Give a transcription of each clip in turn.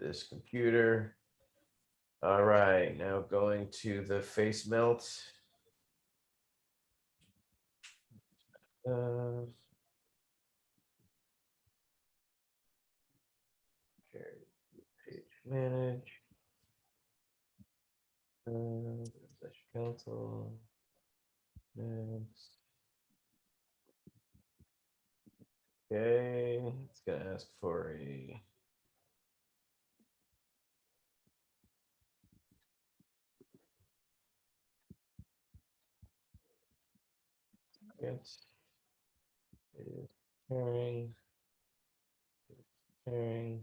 this computer. All right, now going to the face melt. Uh, share page manage. Session council. Next. Okay, it's gonna ask for a It's pairing, pairing.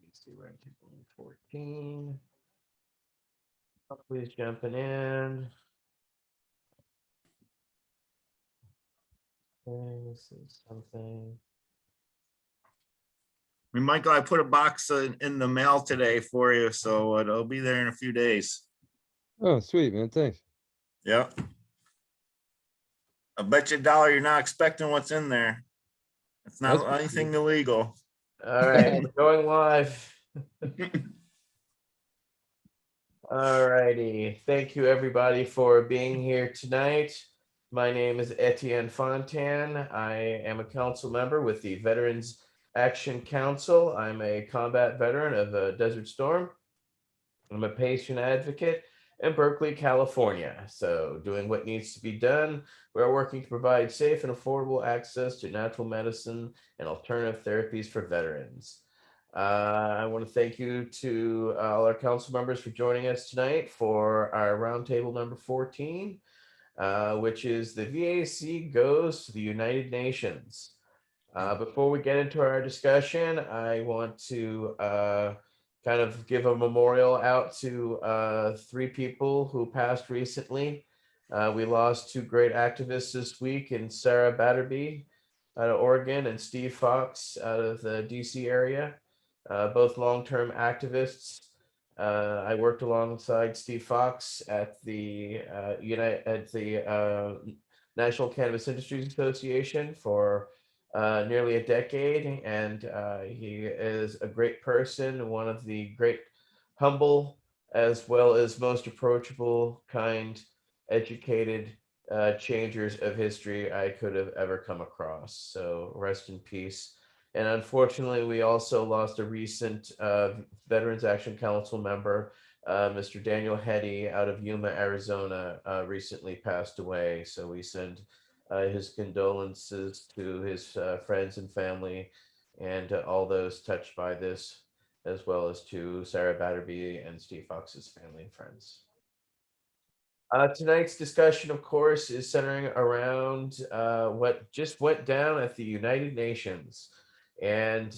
Let's see, Roundtable 14. Please jumping in. Okay, this is something. I mean, Michael, I put a box in the mail today for you, so it'll be there in a few days. Oh, sweet, man. Thanks. Yeah. I bet you $1 you're not expecting what's in there. It's not That's anything illegal. All right, we're going live. All righty. Thank you, everybody, for being here tonight. My name is Etienne Fontan. I am a council member with the Veterans Action Council. I'm a combat veteran of Desert Storm. I'm a patient advocate in Berkeley, California. So doing what needs to be done, we're working to provide safe and affordable access to natural medicine and alternative therapies for veterans. I want to thank you to all our council members for joining us tonight for our roundtable number 14, which is the V.A.C. goes to the United Nations. Before we get into our discussion, I want to kind of give a memorial out to 3 people who passed recently. We lost 2 great activists this week in Sarah Batterby out of Oregon and Steve Fox out of the DC area, both long-term activists. I worked alongside Steve Fox at the National Cannabis Industries Association for nearly a decade, and he is a great person, one of the great humble as well as most approachable, kind, educated changers of history I could have ever come across. So rest in peace. And unfortunately, we also lost a recent Veterans Action Council member, Mr. Daniel Hetty out of Yuma, Arizona, recently passed away. So we send his condolences to his friends and family and all those touched by this, as well as to Sarah Batterby and Steve Fox's family and friends. Tonight's discussion, of course, is centering around what just went down at the United Nations. And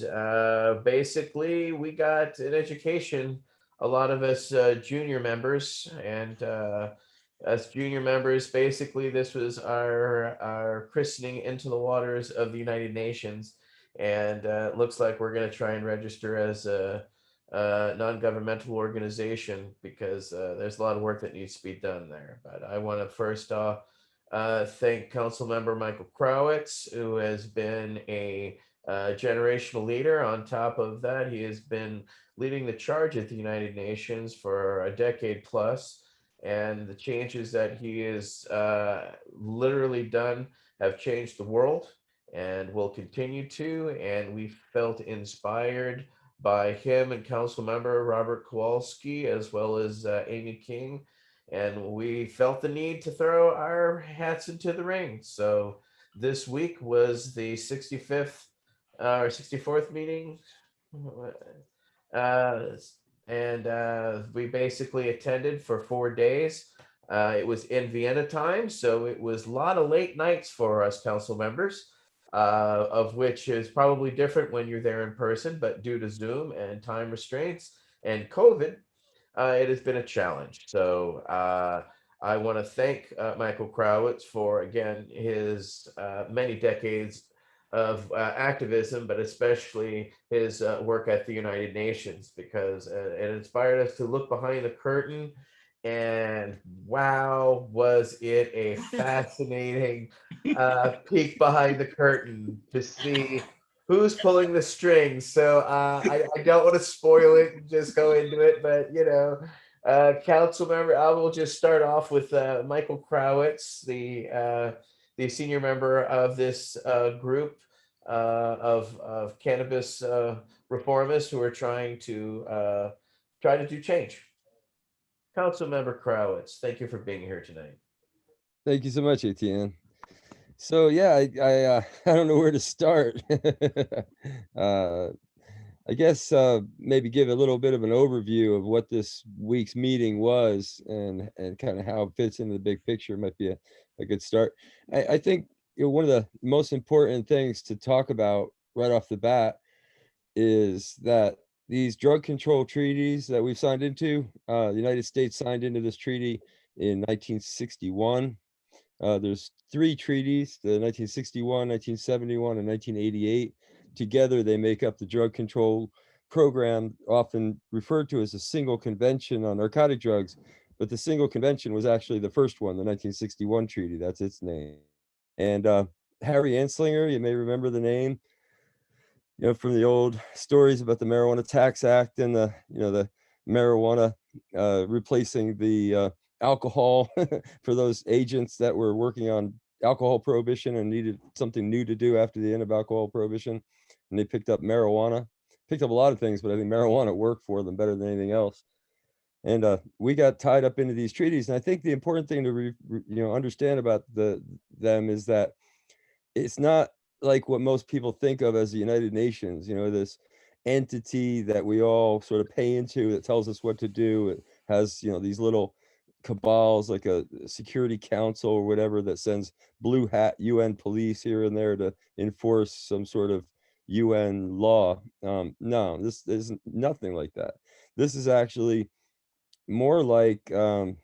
basically, we got an education, a lot of us junior members, and us junior members, basically, this was our christening into the waters of the United Nations. And it looks like we're going to try and register as a non-governmental organization because there's a lot of work that needs to be done there. But I want to first thank Council Member Michael Krawitz, who has been a generational leader. On top of that, he has been leading the charge at the United Nations for a decade plus. And the changes that he has literally done have changed the world and will continue to. And we felt inspired by him and Council Member Robert Kowalski, as well as Amy King. And we felt the need to throw our hats into the ring. So this week was the 65th or 64th meeting. And we basically attended for 4 days. It was in Vienna time, so it was a lot of late nights for us council members, of which is probably different when you're there in person, but due to Zoom and time restraints and COVID, it has been a challenge. So I want to thank Michael Krawitz for, again, his many decades of activism, but especially his work at the United Nations, because it inspired us to look behind the curtain And wow, was it a fascinating peek behind the curtain to see who's pulling the strings. So I don't want to spoil it and just go into it, but council member, I will just start off with Michael Krawitz, the senior member of this group of cannabis reformists who are try to do change. Council member Krawitz, thank you for being here tonight. Thank you so much, ATN. So yeah, I don't know where to start. uh, I guess maybe give a little bit of an overview of what this week's meeting was and kind of how it fits into the big picture might be a good start. I think one of the most important things to talk about right off the bat is that these drug control treaties that we've signed into, the United States signed into this treaty in 1961. There's three treaties, the 1961, 1971, and 1988. Together, they make up the drug control program, often referred to as a single convention on narcotic drugs. But the single convention was actually the first one, the 1961 treaty. That's its name. And Harry Anslinger, you may remember the name, from the old stories about the Marijuana Tax Act and the marijuana replacing the alcohol for those agents that were working on alcohol prohibition and needed something new to do after the end of alcohol prohibition. And they picked up marijuana, picked up a lot of things, but I think marijuana worked for them better than anything else. And we got tied up into these treaties. And I think the important thing to understand about them is that it's not like what most people think of as the United Nations, this entity that we all sort of pay into that tells us what to do. It has, these little cabals like a Security Council or whatever that sends blue hat UN police here and there to enforce some sort of UN law. No, this is nothing like that. This is actually more like a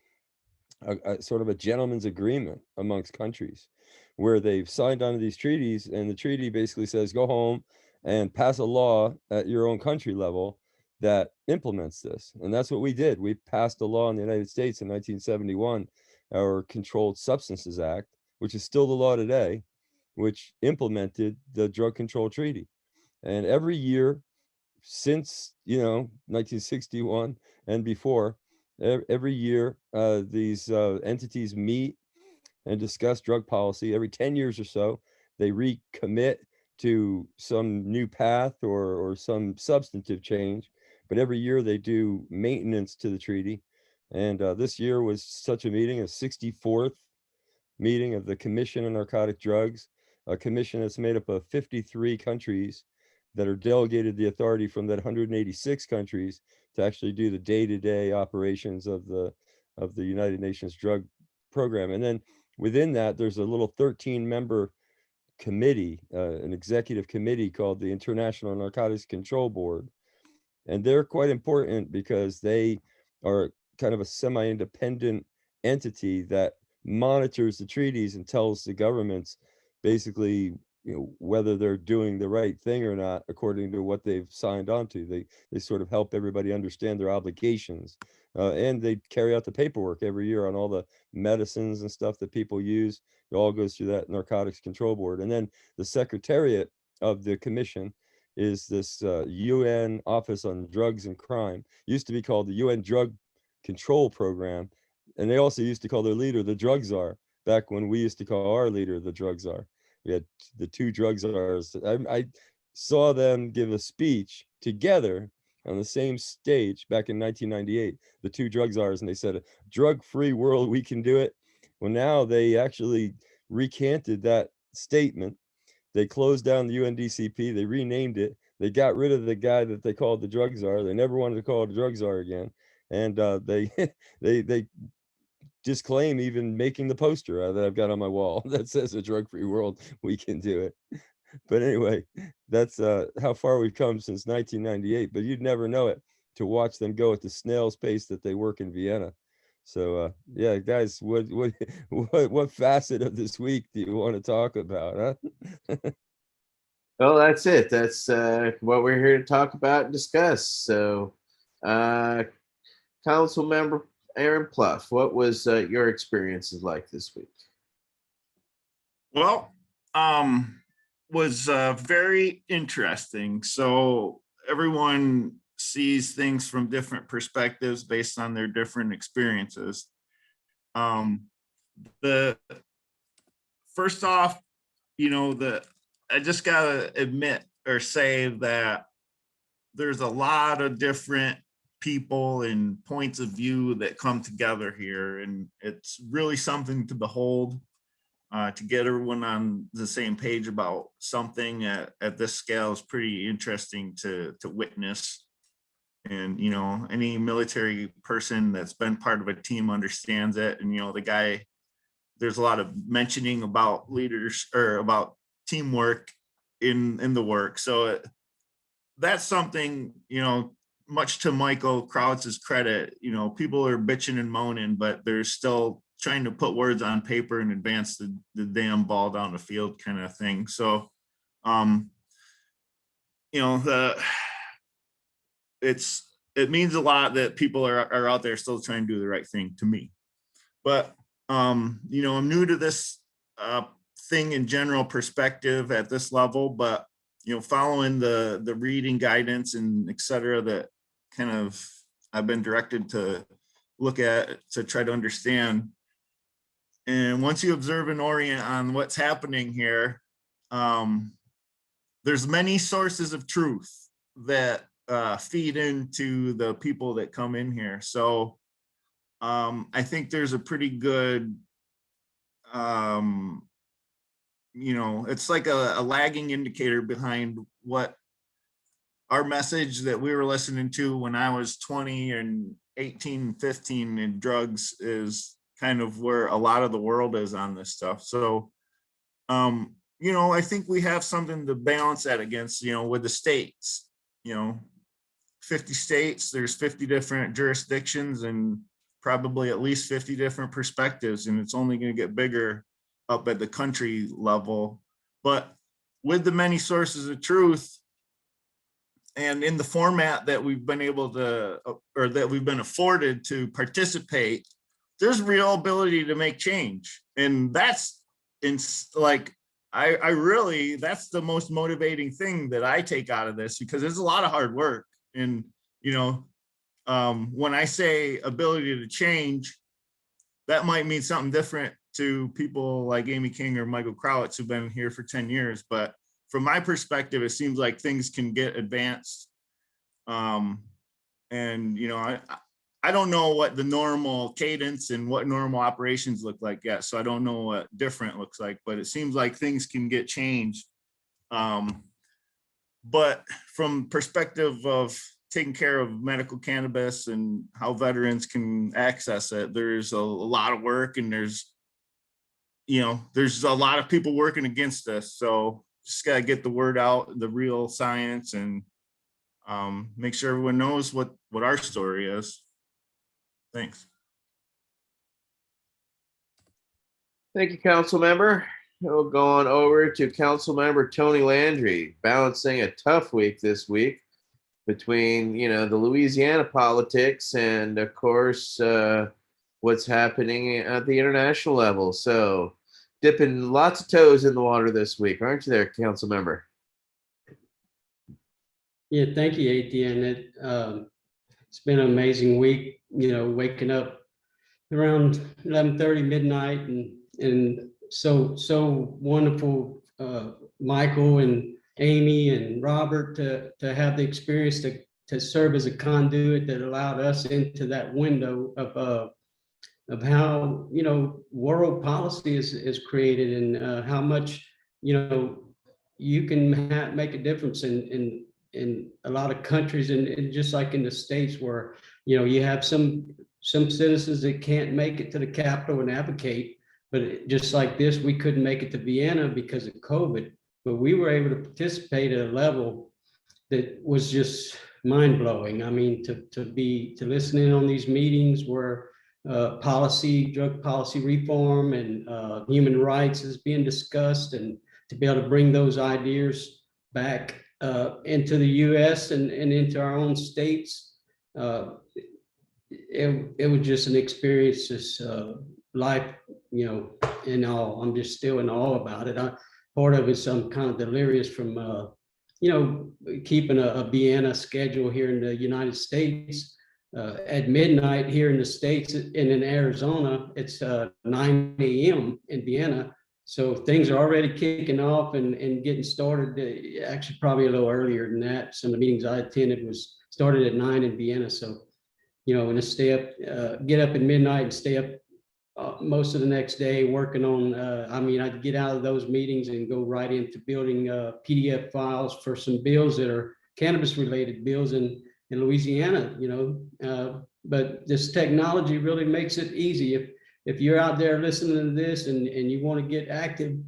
sort of a gentleman's agreement amongst countries where they've signed on to these treaties, and the treaty basically says go home and pass a law at your own country level that implements this. And that's what we did. We passed a law in the United States in 1971, our Controlled Substances Act, which is still the law today, which implemented the Drug Control Treaty. And every year since 1961 and before, every year these entities meet and discuss drug policy. Every 10 years or so, they recommit to some new path or some substantive change. But every year they do maintenance to the treaty. And this year was such a meeting, a 64th meeting of the Commission on Narcotic Drugs, a commission that's made up of 53 countries that are delegated the authority from that 186 countries to actually do the day-to-day operations of the United Nations drug program. And then within that, there's a little 13-member committee, an executive committee called the International Narcotics Control Board. And they're quite important because they are kind of a semi-independent entity that monitors the treaties and tells the governments basically whether they're doing the right thing or not according to what they've signed on to. They sort of help everybody understand their obligations, and they carry out the paperwork every year on all the medicines and stuff that people use. It all goes through that Narcotics Control Board. And then the Secretariat of the commission is this UN Office on Drugs and Crime. Used to be called the UN Drug Control Program, and they also used to call their leader the drug czar, back when we used to call our leader the drug czar. We had the two drug czars. I saw them give a speech together on the same stage back in 1998, the two drug czars, and they said, a drug-free world, we can do it. Well, now they actually recanted that statement. They closed down the UNDCP. They renamed it. They got rid of the guy that they called the drug czar. They never wanted to call it a drug czar again. And they they disclaim even making the poster that I've got on my wall that says a drug-free world, we can do it. But anyway, that's how far we've come since 1998. But you'd never know it to watch them go at the snail's pace that they work in Vienna. So yeah, guys, what facet of this week do you want to talk about, huh? Well, that's it. That's what we're here to talk about and discuss. So, council member Aaron Pluff, what was your experiences like this week? Well, was very interesting. So everyone sees things from different perspectives based on their different experiences. The first off, I just gotta admit or say that there's a lot of different people and points of view that come together here, and it's really something to behold. To get everyone on the same page about something at this scale is pretty interesting to witness. And any military person that's been part of a team understands it. And the guy, there's a lot of mentioning about leaders or about teamwork in the work. So that's something, much to Michael Krautz's credit, people are bitching and moaning, but they're still trying to put words on paper and advance the damn ball down the field kind of thing. So, it means a lot that people are out there still trying to do the right thing to me. But, I'm new to this thing in general perspective at this level, but, following the reading guidance and et cetera, that kind of I've been directed to look at to try to understand. And once you observe and orient on what's happening here, there's many sources of truth that feed into the people that come in here. So I think there's a pretty good, it's like a lagging indicator behind what our message that we were listening to when I was 20 and 18, 15 in drugs is kind of where a lot of the world is on this stuff. So, I think we have something to balance that against, with the states, 50 states, there's 50 different jurisdictions and probably at least 50 different perspectives. And it's only going to get bigger up at the country level. But with the many sources of truth, and in the format that we've been able to, or that we've been afforded to participate, there's real ability to make change. And that's I really, that's the most motivating thing that I take out of this, because there's a lot of hard work. And, when I say ability to change, that might mean something different to people like Amy King or Michael Krautz who've been here for 10 years. But from my perspective, it seems like things can get advanced. I don't know what the normal cadence and what normal operations look like yet. So I don't know what different looks like, but it seems like things can get changed. But from perspective of taking care of medical cannabis and how veterans can access it, there's a lot of work, and there's a lot of people working against us. So just got to get the word out, the real science, and make sure everyone knows what our story is. Thanks. Thank you, Council Member. We'll go on over to Council Member Tony Landry, balancing a tough week this week between, the Louisiana politics and, of course, what's happening at the international level. So dipping lots of toes in the water this week, aren't you there, Council Member? Yeah, thank you, ATN. It's been an amazing week, waking up around 11:30 midnight, and so wonderful, Michael and Amy and Robert to have the experience to serve as a conduit that allowed us into that window of how world policy is created, and how much you can make a difference in a lot of countries, and just like in the States, where you have some citizens that can't make it to the Capitol and advocate, but just like this, we couldn't make it to Vienna because of COVID, but we were able to participate at a level that was just mind-blowing. I mean, to listen in on these meetings where drug policy reform and human rights is being discussed, and to be able to bring those ideas back into the U.S. and into our own states. it was just an experience, this life, in all. I'm just still in awe about it. Part of it's I'm kind of delirious from, keeping a Vienna schedule here in the United States. At midnight here in the States and in Arizona, it's 9 a.m. in Vienna. So things are already kicking off and getting started. Actually, probably a little earlier than that. Some of the meetings I attended was started at 9 in Vienna. So, and to stay up, get up at midnight and stay up most of the next day working on, I'd get out of those meetings and go right into building PDF files for some bills that are cannabis related bills in Louisiana, but this technology really makes it easy. If you're out there listening to this and you want to get active,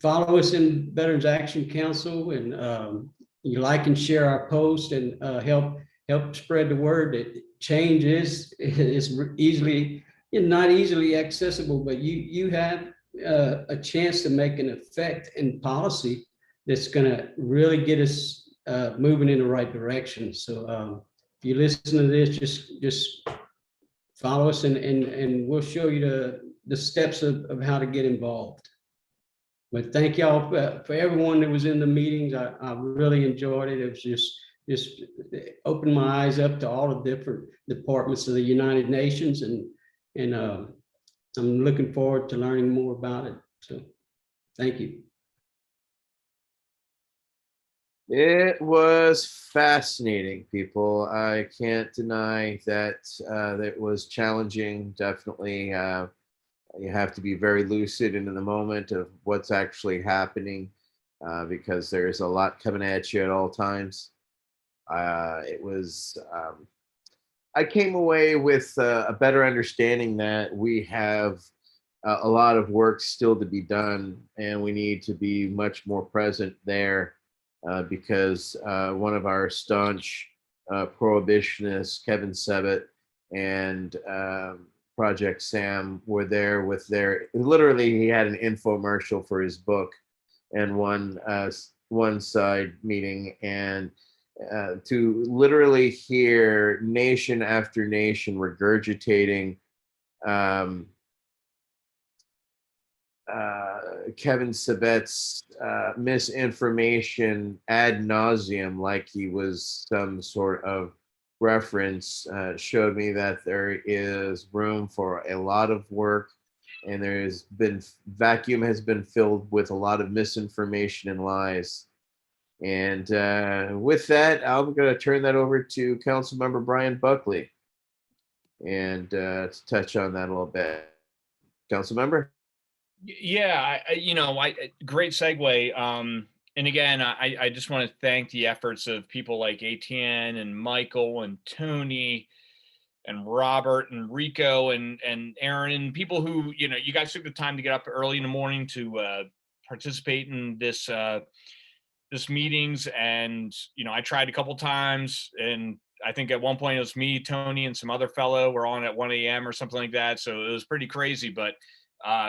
follow us in Veterans Action Council, and you like and share our post, and help spread the word that change is easily, not easily accessible, but you have a chance to make an effect in policy that's going to really get us moving in the right direction. So if you listen to this, just follow us, and we'll show you the steps of how to get involved. But thank y'all for everyone that was in the meetings. I really enjoyed it. It was just opened my eyes up to all the different departments of the United Nations, and I'm looking forward to learning more about it. So thank you. It was fascinating, people. I can't deny that it was challenging. Definitely, you have to be very lucid in the moment of what's actually happening, because there's a lot coming at you at all times. It was. I came away with a better understanding that we have a lot of work still to be done, and we need to be much more present there. Because one of our staunch prohibitionists, Kevin Sebett, and Project Sam were there with literally he had an infomercial for his book and one side meeting, and to literally hear nation after nation regurgitating Kevin Sabett's misinformation ad nauseum, like he was some sort of reference, showed me that there is room for a lot of work, and vacuum has been filled with a lot of misinformation and lies. And with that, I'm going to turn that over to Councilmember Brian Buckley, and to touch on that a little bit. Councilmember? Yeah, great segue. And again, I just want to thank the efforts of people like ATN and Michael and Tony and Robert and Rico and Aaron, and people who, you guys took the time to get up early in the morning to participate in this meetings. And, I tried a couple times, and I think at one point it was me, Tony, and some other fellow were on at 1 a.m. or something like that. So it was pretty crazy, but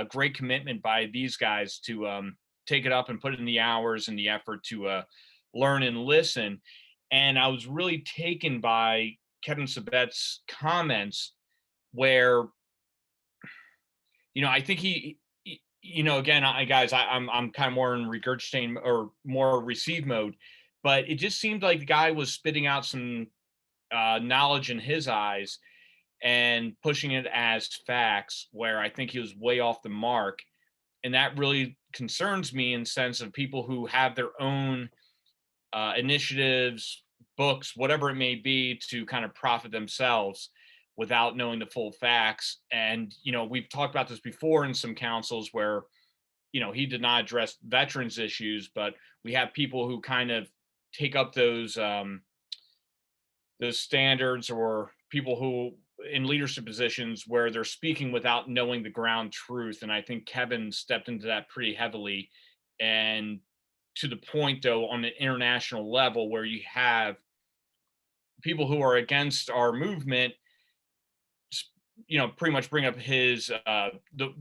great commitment by these guys to take it up and put in the hours and the effort to learn and listen. And I was really taken by Kevin Sabett's comments where, I think he again, I'm kind of more in regurgitating or more receive mode, but it just seemed like the guy was spitting out some knowledge in his eyes and pushing it as facts, where I think he was way off the mark. And that really concerns me in the sense of people who have their own initiatives, books, whatever it may be, to kind of profit themselves without knowing the full facts. And, we've talked about this before in some councils where, he did not address veterans issues, but we have people who kind of take up those standards, or people who in leadership positions where they're speaking without knowing the ground truth. And I think Kevin stepped into that pretty heavily, and to the point though, on an international level, where you have people who are against our movement, pretty much bring up his,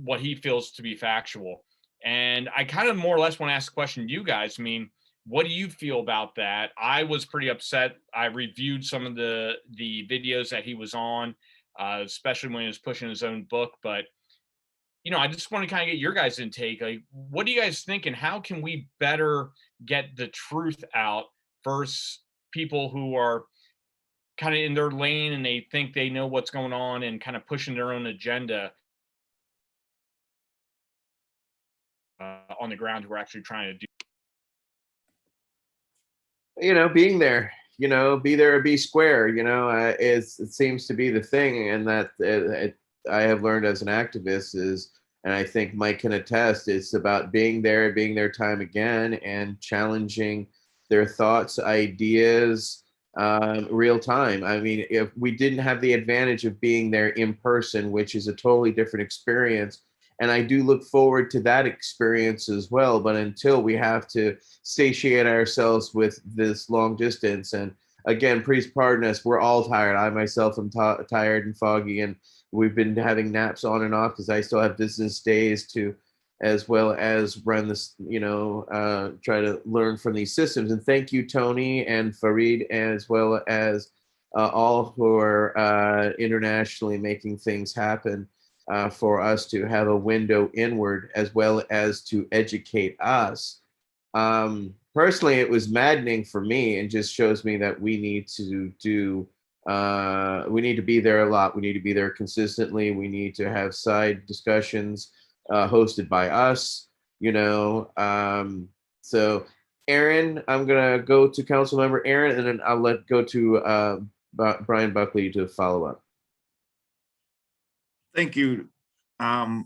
what he feels to be factual. And I kind of more or less want to ask the question to you guys. I mean, What do you feel about that? I was pretty upset. I reviewed some of the videos that he was on, especially when he was pushing his own book. But I just want to kind of get your guys' intake. Like, what do you guys think, and how can we better get the truth out versus people who are kind of in their lane and they think they know what's going on and kind of pushing their own agenda on the ground, who are actually trying to do. Being there, be there or be square, it seems to be the thing. And that I have learned as an activist is, and I think Mike can attest, it's about being there time again, and challenging their thoughts, ideas, real time. I mean, if we didn't have the advantage of being there in person, which is a totally different experience, and I do look forward to that experience as well. But until we have to satiate ourselves with this long distance, and again, please pardon us, we're all tired. I myself am tired and foggy, and we've been having naps on and off because I still have business days to, as well as run this, try to learn from these systems. And thank you, Tony and Farid, as well as all who are internationally making things happen. For us to have a window inward, as well as to educate us. Personally, it was maddening for me, and just shows me that we need to we need to be there a lot. We need to be there consistently. We need to have side discussions hosted by us, so Aaron, I'm gonna go to Council Member Aaron, and then I'll go to Brian Buckley to follow up. Thank you. I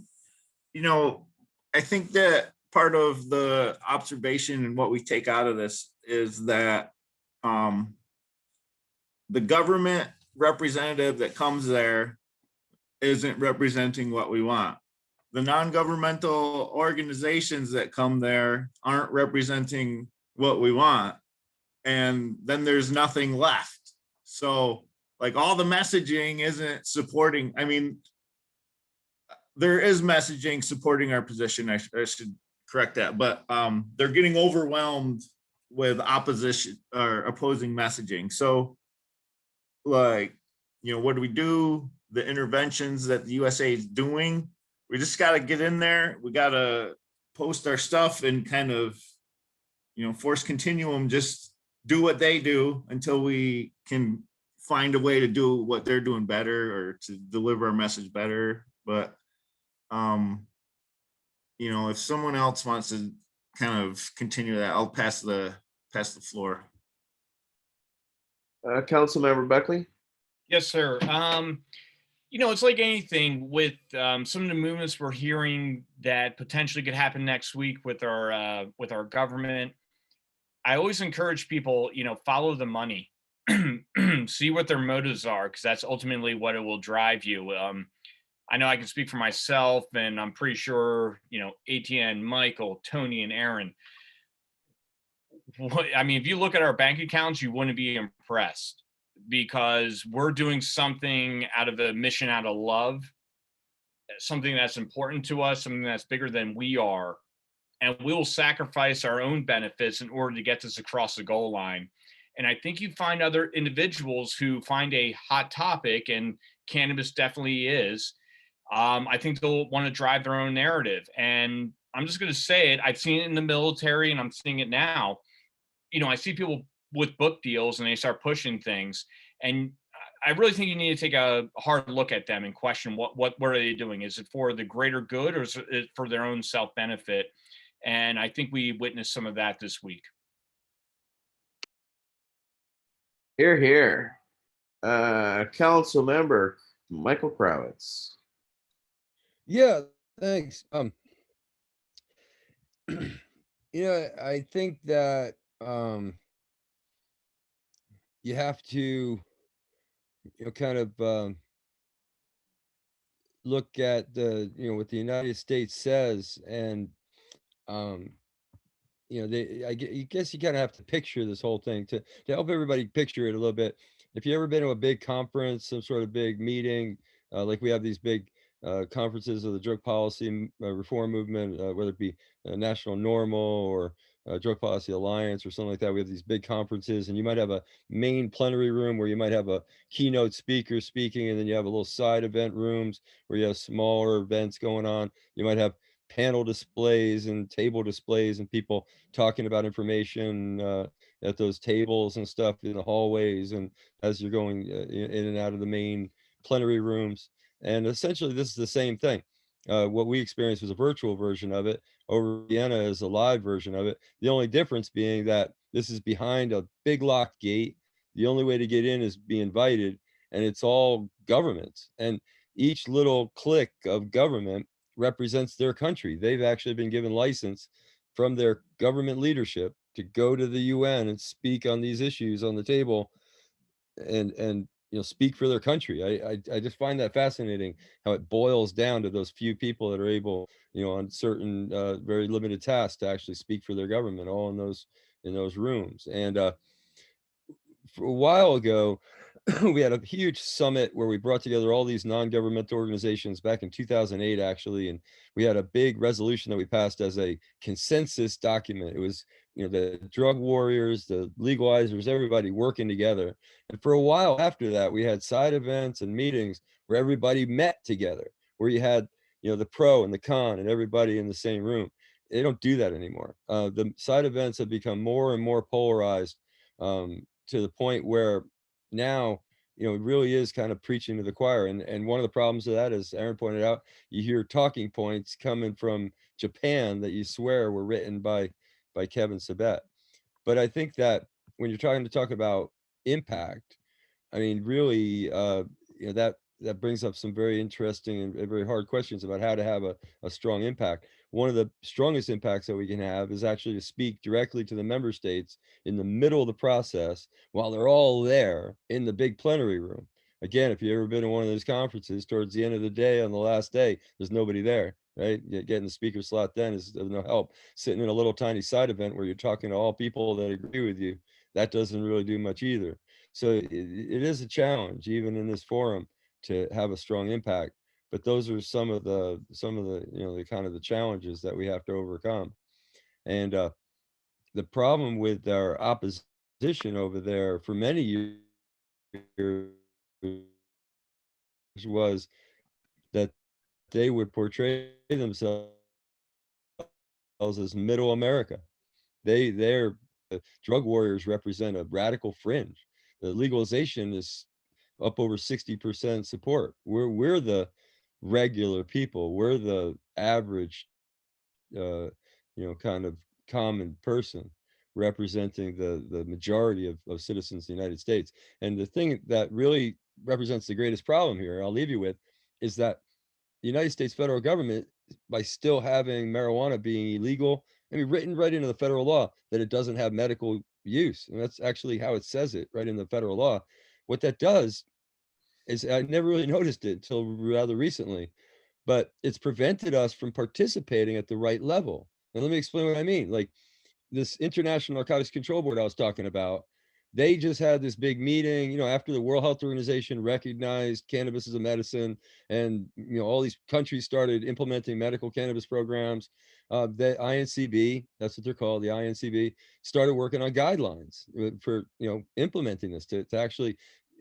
think that part of the observation and what we take out of this is that the government representative that comes there isn't representing what we want. The non-governmental organizations that come there aren't representing what we want. And then there's nothing left. So like, all the messaging isn't supporting. I mean, there is messaging supporting our position. I should correct that, but they're getting overwhelmed with opposition or opposing messaging. So like, what do we do? The interventions that the USA is doing, we just got to get in there. We got to post our stuff and kind of, force continuum, just do what they do until we can find a way to do what they're doing better, or to deliver our message better. But if someone else wants to kind of continue that, I'll pass the floor. Councilmember Buckley. Yes, sir. It's like anything with some of the movements we're hearing that potentially could happen next week with our government. I always encourage people, follow the money, see what their motives are, because that's ultimately what it will drive you. I know I can speak for myself, and I'm pretty sure, ATN, Michael, Tony, and Aaron. I mean, if you look at our bank accounts, you wouldn't be impressed, because we're doing something out of a mission, out of love, something that's important to us, something that's bigger than we are. And we will sacrifice our own benefits in order to get this across the goal line. And I think you find other individuals who find a hot topic, and cannabis definitely is. I think they'll want to drive their own narrative. And I'm just going to say it. I've seen it in the military, and I'm seeing it now. I see people with book deals, and they start pushing things. And I really think you need to take a hard look at them and question what are they doing? Is it for the greater good, or is it for their own self-benefit? And I think we witnessed some of that this week. Here, here. Council Member Michael Krawitz. Yeah, thanks. I think that you have to, kind of look at the, what the United States says, and I guess you kind of have to picture this whole thing to help everybody picture it a little bit. If you ever been to a big conference, some sort of big meeting, like we have these big conferences of the drug policy reform movement, whether it be National Normal or Drug Policy Alliance or something like that. We have these big conferences, and you might have a main plenary room where you might have a keynote speaker speaking, and then you have a little side event rooms where you have smaller events going on. You might have panel displays and table displays and people talking about information at those tables and stuff in the hallways and as you're going in and out of the main plenary rooms. And essentially this is the same thing. What we experienced was a virtual version of it. Over Vienna is a live version of it. The only difference being that this is behind a big locked gate. The only way to get in is be invited, and it's all governments. And each little clique of government represents their country. They've actually been given license from their government leadership to go to the UN and speak on these issues on the table and speak for their country. I just find that fascinating how it boils down to those few people that are able, on certain very limited tasks to actually speak for their government, all in those rooms. And for a while ago, we had a huge summit where we brought together all these non-governmental organizations back in 2008, actually. And we had a big resolution that we passed as a consensus document. It was, the drug warriors, the legalizers, everybody working together. And for a while after that, we had side events and meetings where everybody met together, where you had, the pro and the con and everybody in the same room. They don't do that anymore. The side events have become more and more polarized, to the point where now, it really is kind of preaching to the choir. And one of the problems of that, as Aaron pointed out, you hear talking points coming from Japan that you swear were written by Kevin Sabet. But I think that when you're trying to talk about impact, I mean, really, that brings up some very interesting and very hard questions about how to have a strong impact. One of the strongest impacts that we can have is actually to speak directly to the member states in the middle of the process while they're all there in the big plenary room. Again, if you've ever been to one of those conferences, towards the end of the day, on the last day, there's nobody there, right? Getting the speaker slot then is of no help. Sitting in a little tiny side event where you're talking to all people that agree with you, that doesn't really do much either. So it is a challenge, even in this forum, to have a strong impact. But those are some of the the kind of the challenges that we have to overcome. And the problem with our opposition over there for many years was that they would portray themselves as middle America. Their drug warriors represent a radical fringe. The legalization is up over 60% support. We're the regular people. We're the average, kind of common person representing the majority of citizens in the United States. And the thing that really represents the greatest problem here, I'll leave you with, is that the United States federal government, by still having marijuana being illegal, I mean, written right into the federal law that it doesn't have medical use. And that's actually how it says it right in the federal law. What that does is, I never really noticed it until rather recently, but it's prevented us from participating at the right level. And let me explain what I mean. Like, this International Narcotics Control Board I was talking about, they just had this big meeting, after the World Health Organization recognized cannabis as a medicine, and all these countries started implementing medical cannabis programs. The INCB, that's what they're called, the INCB, started working on guidelines for implementing this to actually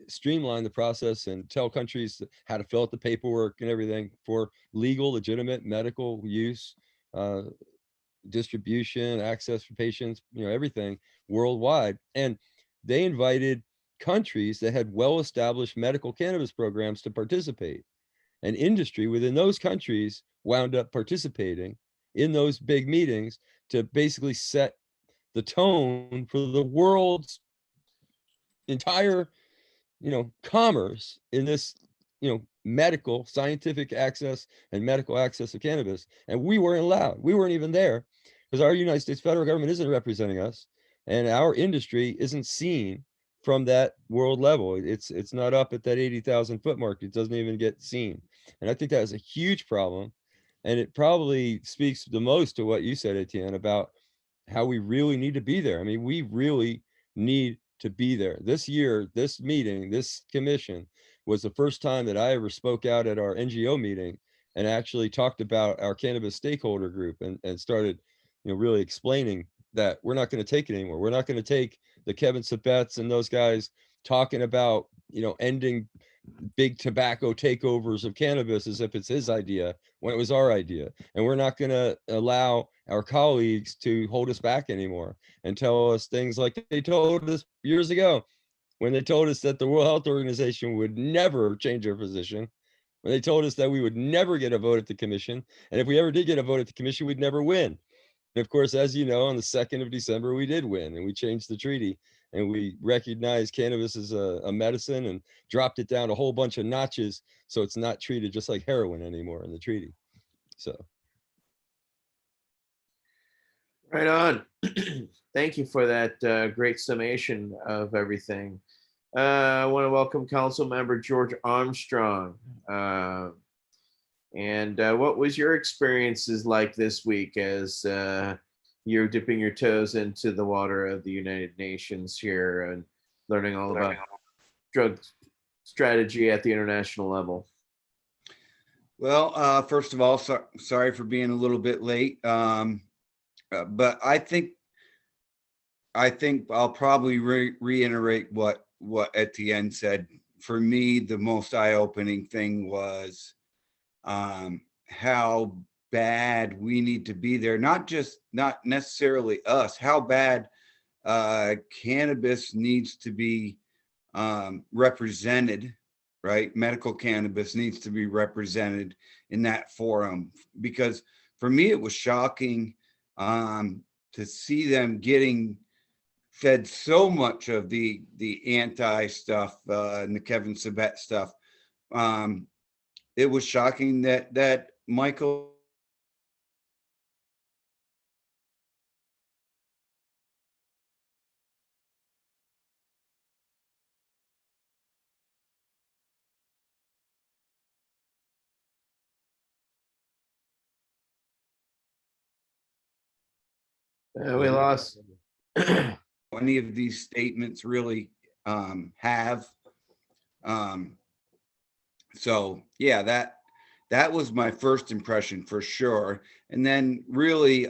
streamline the process and tell countries how to fill out the paperwork and everything for legal, legitimate medical use, distribution, access for patients, everything worldwide. And they invited countries that had well-established medical cannabis programs to participate. And industry within those countries wound up participating in those big meetings to basically set the tone for the world's entire, commerce in this, medical, scientific access and medical access of cannabis. And we weren't allowed. We weren't even there because our United States federal government isn't representing us, and our industry isn't seen from that world level. It's not up at that 80,000 foot mark. It doesn't even get seen. And I think that is a huge problem. And it probably speaks the most to what you said, Etienne, about how we really need to be there. I mean, we really need to be there. This year, this meeting, this commission was the first time that I ever spoke out at our NGO meeting and actually talked about our cannabis stakeholder group and started, really explaining that we're not going to take it anymore. We're not going to take the Kevin Sabets and those guys talking about, ending big tobacco takeovers of cannabis as if it's his idea when it was our idea. And we're not going to allow our colleagues to hold us back anymore and tell us things like they told us years ago when they told us that the World Health Organization would never change their position, when they told us that we would never get a vote at the commission. And if we ever did get a vote at the commission, we'd never win. And of course, as you know, on the 2nd of December, we did win and we changed the treaty and we recognized cannabis as a medicine and dropped it down a whole bunch of notches. So it's not treated just like heroin anymore in the treaty. So. Right on. Thank you for that great summation of everything. I want to welcome Council Member George Armstrong. And what was your experiences like this week as you're dipping your toes into the water of the United Nations here and learning all about drug strategy at the international level? Well, first of all, sorry for being a little bit late. But I think I'll probably reiterate what Etienne said. For me, the most eye-opening thing was how bad we need to be there. Not necessarily us, how bad cannabis needs to be represented, right? Medical cannabis needs to be represented in that forum, because for me, it was shocking to see them getting fed so much of the anti stuff and the Kevin Sabet stuff. It was shocking that Michael We lost. any of these statements really have. So yeah, that was my first impression for sure. And then really,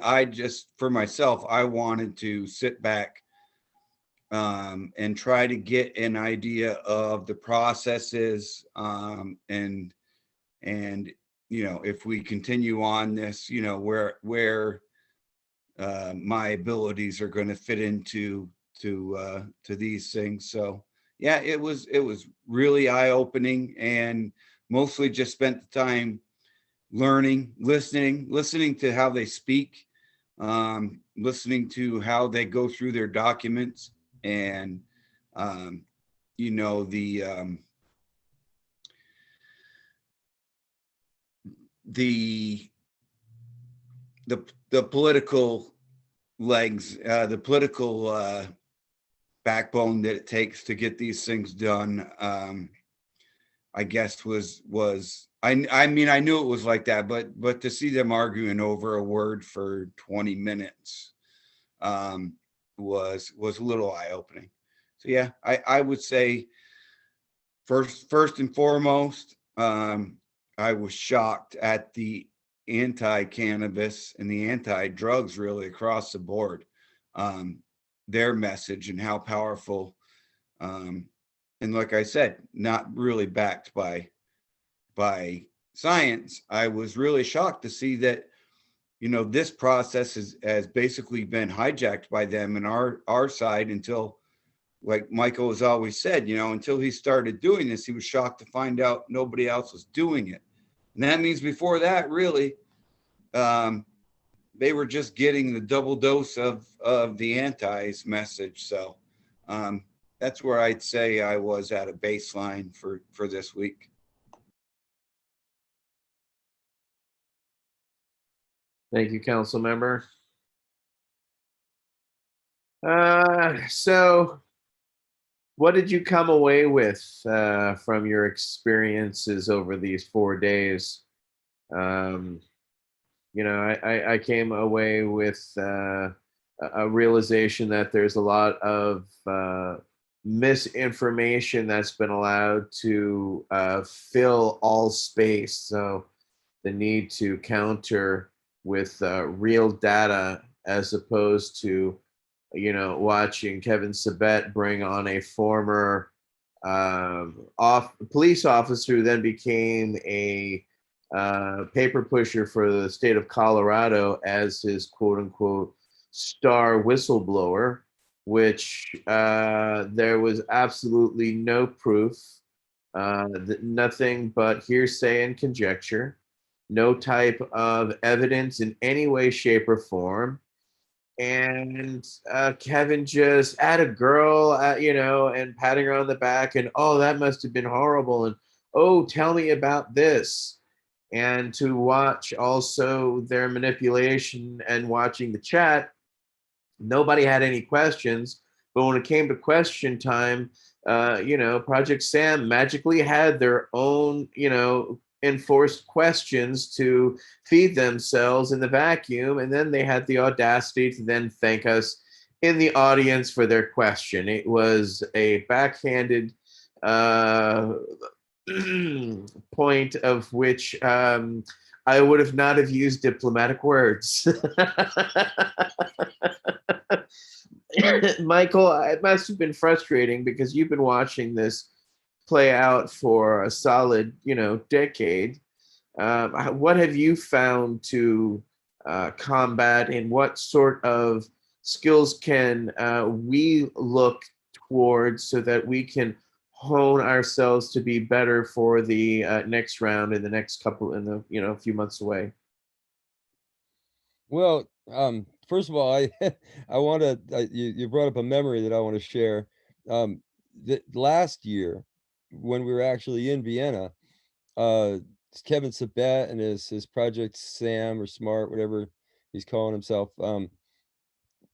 for myself, I wanted to sit back and try to get an idea of the processes and if we continue on this, where my abilities are going to fit into these things. So yeah, it was really eye-opening, and mostly just spent the time learning, listening to how they speak, listening to how they go through their documents, and the political legs, the political backbone that it takes to get these things done. I guess I mean, I knew it was like that, but to see them arguing over a word for 20 minutes was a little eye-opening. So yeah, I would say first and foremost, I was shocked at the anti-cannabis and the anti-drugs really across the board, their message and how powerful, and like I said, not really backed by science. I was really shocked to see that, this process has basically been hijacked by them and our side until, like Michael has always said, until he started doing this, he was shocked to find out nobody else was doing it. And that means before that, really, they were just getting the double dose of the antis message. So that's where I'd say I was at a baseline for this week. Thank you, Council Member. So what did you come away with from your experiences over these 4 days? I came away with a realization that there's a lot of misinformation that's been allowed to fill all space. So the need to counter with real data as opposed to, watching Kevin Sabet bring on a former police officer who then became a paper pusher for the state of Colorado as his quote unquote star whistleblower, which there was absolutely no proof, nothing but hearsay and conjecture, no type of evidence in any way, shape, or form. And Kevin just at a girl, and patting her on the back, and oh, that must have been horrible, and oh, tell me about this. And to watch also their manipulation and watching the chat, nobody had any questions. But when it came to question time, Project Sam magically had their own, enforced questions to feed themselves in the vacuum. And then they had the audacity to then thank us in the audience for their question. It was a backhanded point of which I would have not have used diplomatic words. Michael, it must have been frustrating because you've been watching this play out for a solid, decade. What have you found to combat, and what sort of skills can we look towards so that we can hone ourselves to be better for the next round in the next couple in the few months away? Well, first of all, I I want to you brought up a memory that I want to share. The last year when we were actually in Vienna, uh, Kevin Sabet and his project Sam or Smart, whatever he's calling himself,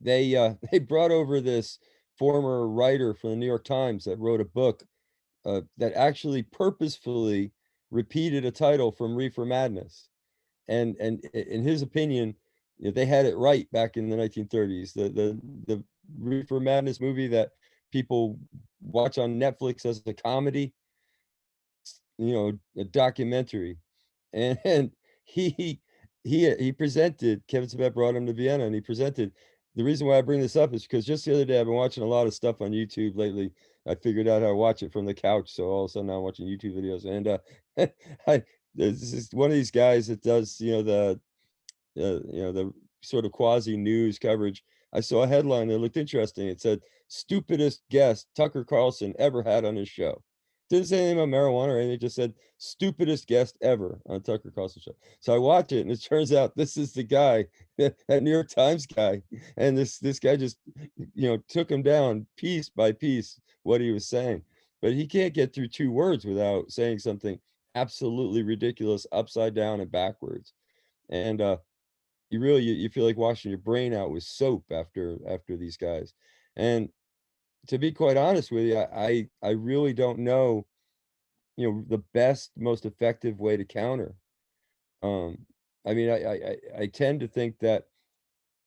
they they brought over this former writer from the New York Times that wrote a book that actually purposefully repeated a title from Reefer Madness. And in his opinion, they had it right back in the 1930s. The Reefer Madness movie that people watch on Netflix as a comedy, a documentary, and he presented. Kevin Sabet brought him to Vienna, and he presented. The reason why I bring this up is because just the other day I've been watching a lot of stuff on YouTube lately. I figured out how to watch it from the couch, so all of a sudden I'm watching YouTube videos, and I this is one of these guys that does the sort of quasi news coverage. I saw a headline that looked interesting. It said, "Stupidest guest Tucker Carlson ever had on his show." Didn't say anything about marijuana or anything. It just said, "Stupidest guest ever on Tucker Carlson show." So I watch it, and it turns out this is the guy, that New York Times guy, and this guy just took him down piece by piece what he was saying. But he can't get through 2 words without saying something absolutely ridiculous, upside down and backwards. And you feel like washing your brain out with soap after these guys. And to be quite honest with you, I really don't know, the best, most effective way to counter. Um, I mean, I tend to think that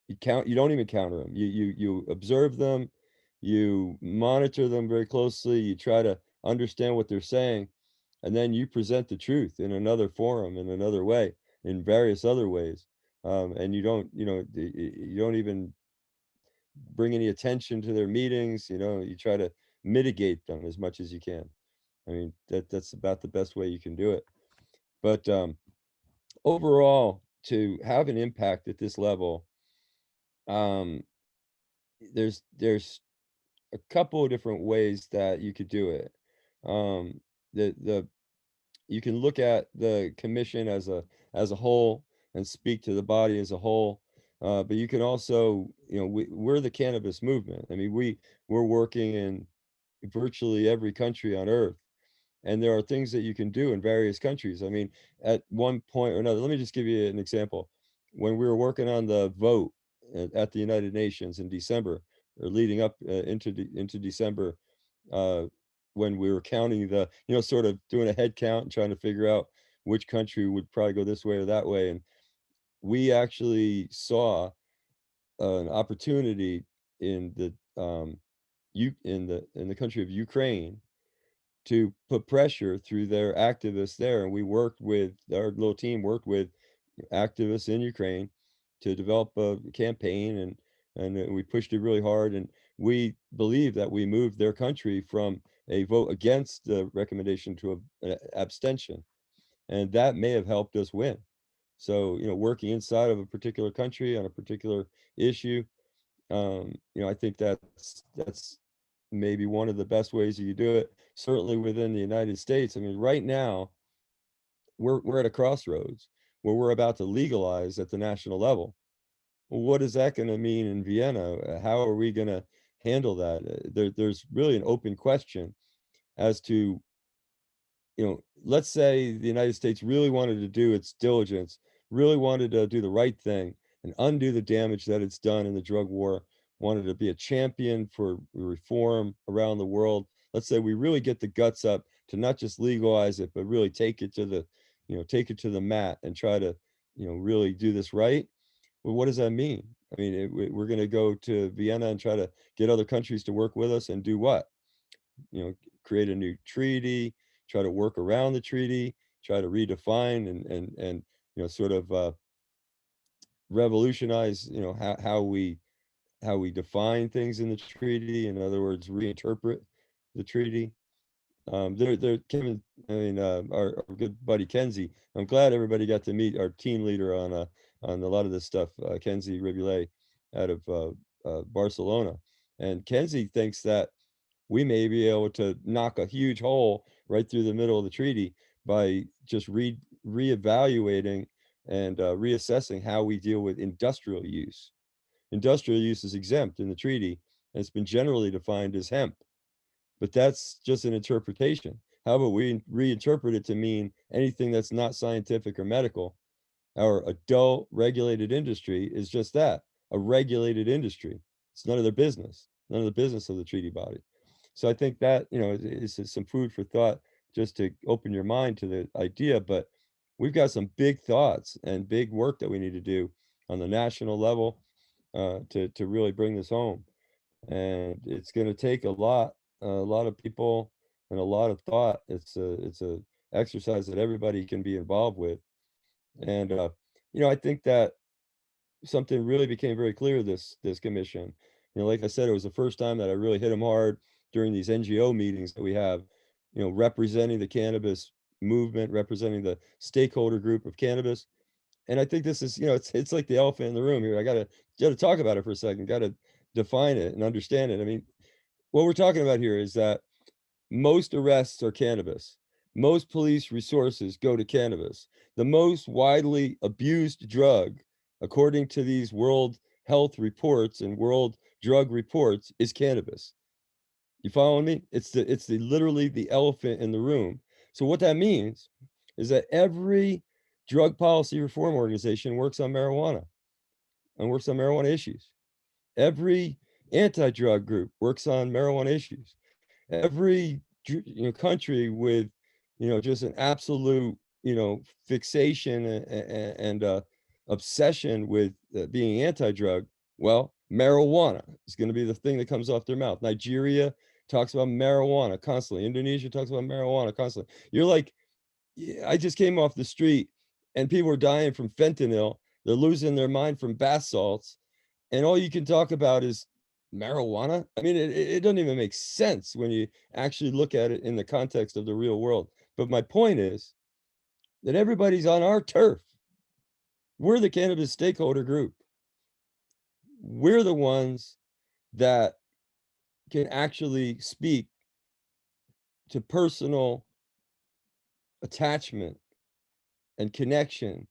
you don't even counter them. You observe them, you monitor them very closely, you try to understand what they're saying, and then you present the truth in another forum, in another way, in various other ways. And you don't even bring any attention to their meetings. You try to mitigate them as much as you can. I mean, that's about the best way you can do it. But overall, to have an impact at this level, um, there's a couple of different ways that you could do it. The You can look at the commission as a whole and speak to the body as a whole. But you can also, we're the cannabis movement. I mean, we're working in virtually every country on earth, and there are things that you can do in various countries. I mean, at one point or another, let me just give you an example. When we were working on the vote at the United Nations in December, or leading up into December, uh, when we were counting sort of doing a head count and trying to figure out which country would probably go this way or that way. And we actually saw an opportunity in the country of Ukraine to put pressure through their activists there. And our little team worked with activists in Ukraine to develop a campaign, and we pushed it really hard. And we believe that we moved their country from a vote against the recommendation to an abstention. And that may have helped us win. So, working inside of a particular country on a particular issue, I think that's maybe one of the best ways you do it. Certainly within the United States. I mean, right now, we're at a crossroads where we're about to legalize at the national level. Well, what is that going to mean in Vienna? How are we going to handle that? There's really an open question as to, let's say the United States really wanted to do its diligence, really wanted to do the right thing and undo the damage that it's done in the drug war, wanted to be a champion for reform around the world. Let's say we really get the guts up to not just legalize it, but really take it to the mat and try to, really do this right. Well, what does that mean? I mean, we're going to go to Vienna and try to get other countries to work with us and do what? Create a new treaty, try to work around the treaty, try to redefine and sort of revolutionize, how we define things in the treaty. In other words, reinterpret the treaty. Kevin, I mean, our good buddy Kenzie. I'm glad everybody got to meet our team leader on a lot of this stuff, Kenzie Ribulet out of Barcelona. And Kenzie thinks that we may be able to knock a huge hole right through the middle of the treaty by just reevaluating and reassessing how we deal with industrial use. Industrial use is exempt in the treaty, and it's been generally defined as hemp. But that's just an interpretation. How about we reinterpret it to mean anything that's not scientific or medical? Our adult regulated industry is just that, a regulated industry. It's none of their business, none of the business of the treaty body. So I think that, is some food for thought just to open your mind to the idea. But we've got some big thoughts and big work that we need to do on the national level to really bring this home. And it's going to take a lot of people and a lot of thought. It's a exercise that everybody can be involved with. And I think that something really became very clear this commission. Like I said, it was the first time that I really hit them hard during these NGO meetings that we have, representing the cannabis movement, representing the stakeholder group of cannabis. And I think this is, it's like the elephant in the room here. I gotta talk about it for a second, gotta define it and understand it. I mean, what we're talking about here is that most arrests are cannabis. Most police resources go to cannabis. The most widely abused drug, according to these World Health reports and World Drug reports, is cannabis. You following me? It's literally the elephant in the room. So what that means is that every drug policy reform organization works on marijuana and works on marijuana issues. Every anti-drug group works on marijuana issues. Every country with just an absolute fixation and obsession with being anti-drug, well, marijuana is going to be the thing that comes off their mouth. Nigeria talks about marijuana constantly. Indonesia talks about marijuana constantly. You're like, I just came off the street and people are dying from fentanyl. They're losing their mind from bath salts. And all you can talk about is marijuana. I mean, it doesn't even make sense when you actually look at it in the context of the real world. But my point is that everybody's on our turf. We're the cannabis stakeholder group. We're the ones that can actually speak to personal attachment and connection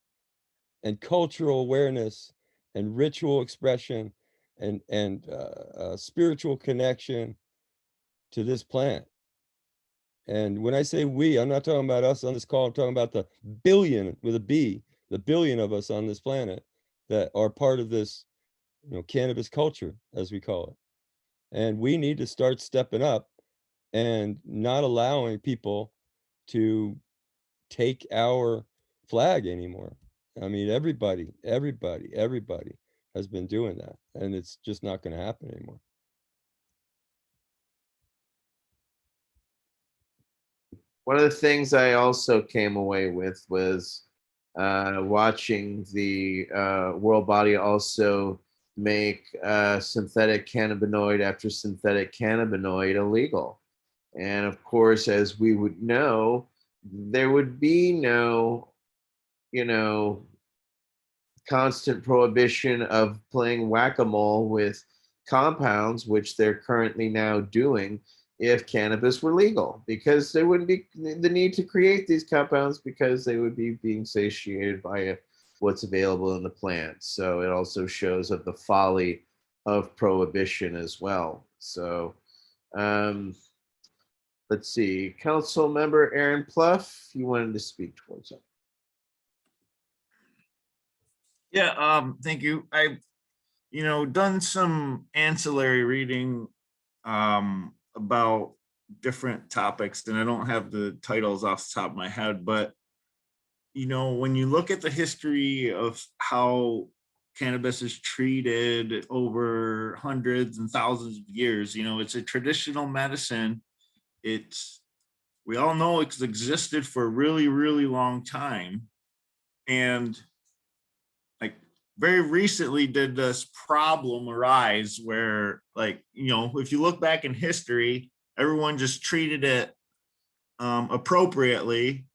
and cultural awareness and ritual expression and spiritual connection to this plant. And when I say we, I'm not talking about us on this call. I'm talking about the billion with a B, the billion of us on this planet that are part of this, cannabis culture, as we call it. And we need to start stepping up and not allowing people to take our flag anymore. I mean, everybody has been doing that, and it's just not going to happen anymore. One of the things I also came away with was watching the world body also make synthetic cannabinoid after synthetic cannabinoid illegal. And of course, as we would know, there would be no, constant prohibition of playing whack-a-mole with compounds, which they're currently now doing, if cannabis were legal, because there wouldn't be the need to create these compounds, because they would be being satiated by what's available in the plant. So it also shows of the folly of prohibition as well. So let's see, Council Member Aaron Pluff, you wanted to speak towards it. Yeah, thank you. I've, done some ancillary reading about different topics, and I don't have the titles off the top of my head, but when you look at the history of how cannabis is treated over hundreds and thousands of years, it's a traditional medicine. We all know it's existed for a really, really long time. And like very recently did this problem arise where, like, if you look back in history, everyone just treated it appropriately,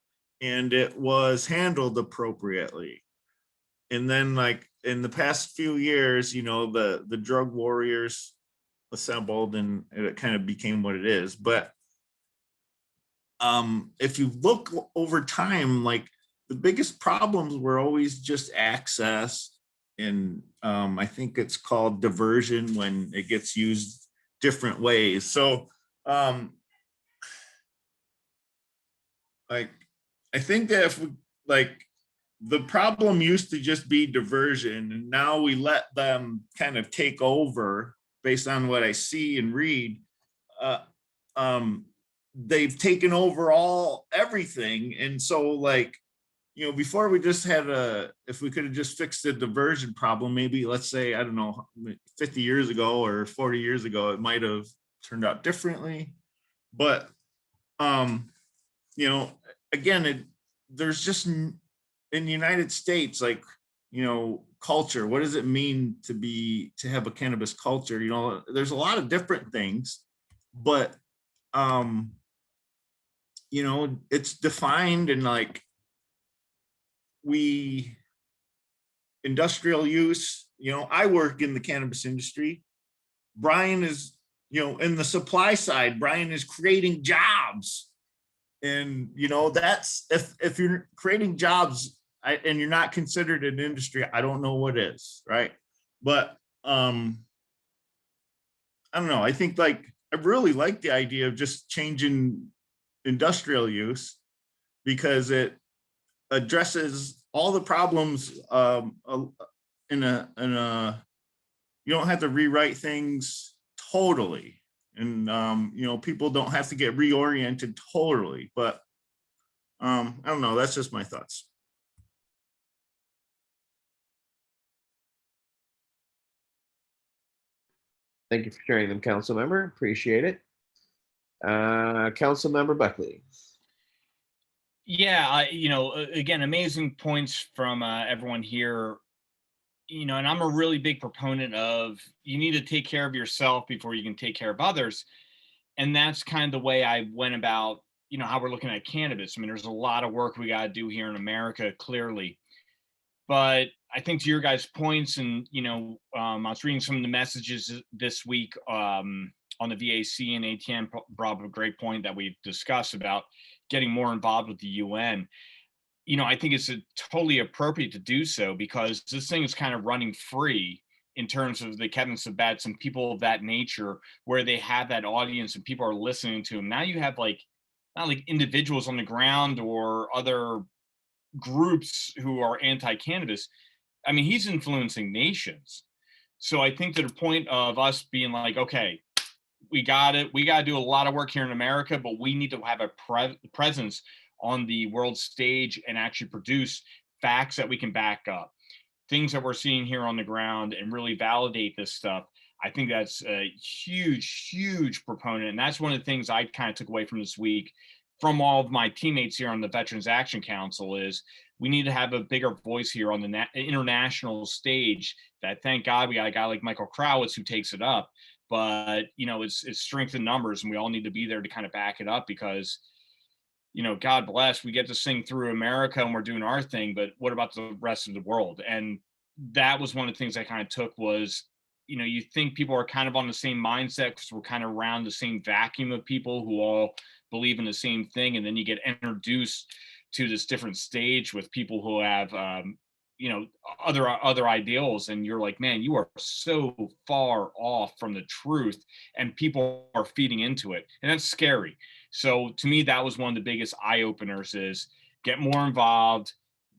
and it was handled appropriately. And then, like, in the past few years, the drug warriors assembled, and it kind of became what it is. But if you look over time, like, the biggest problems were always just access, and I think it's called diversion when it gets used different ways. So like, I think that if we, like, the problem used to just be diversion, and now we let them kind of take over based on what I see and read. They've taken over everything. And so, like, before we just had if we could have just fixed the diversion problem, maybe, let's say, I don't know, 50 years ago or 40 years ago, it might have turned out differently. But, again, there's just, in the United States, like, culture, what does it mean to have a cannabis culture? There's a lot of different things, but, it's defined in, like, industrial use. I work in the cannabis industry. Brian is, in the supply side. Brian is creating jobs. And, that's, if you're creating jobs and you're not considered an industry, I don't know what is, right? But I don't know. I think, like, I really like the idea of just changing industrial use, because it addresses all the problems in a you don't have to rewrite things totally, and people don't have to get reoriented totally. But I don't know, that's just my thoughts. Thank you for sharing them, Council Member. Appreciate it. Council Member Buckley. Yeah, again, amazing points from everyone here. And I'm a really big proponent of, you need to take care of yourself before you can take care of others. And that's kind of the way I went about, how we're looking at cannabis. I mean, there's a lot of work we got to do here in America, clearly. But I think to your guys' points, and, I was reading some of the messages this week on the V.A.C, and ATN brought up a great point that we've discussed about getting more involved with the UN. I think it's totally appropriate to do so, because this thing is kind of running free in terms of the Kevin Sabbats and people of that nature, where they have that audience and people are listening to them. Now you have, like, not like individuals on the ground or other groups who are anti-cannabis. I mean, he's influencing nations. So I think to the point of us being like, okay, we got to do a lot of work here in America, but we need to have a presence on the world stage and actually produce facts that we can back up, things that we're seeing here on the ground, and really validate this stuff. I think that's a huge, huge proponent. And that's one of the things I kind of took away from this week from all of my teammates here on the Veterans Action Council, is we need to have a bigger voice here on the international stage. That, thank God, we got a guy like Michael Crowitz who takes it up. But, you know, it's strength in numbers, and we all need to be there to kind of back it up, because, you know, God bless, we get to sing through America and we're doing our thing, but what about the rest of the world? And that was one of the things I kind of took was, you know, you think people are kind of on the same mindset because we're kind of around the same vacuum of people who all believe in the same thing. And then you get introduced to this different stage with people who have, you know, other ideals, and you're like, man, you are so far off from the truth, and people are feeding into it, and that's scary. So to me, that was one of the biggest eye openers: is get more involved,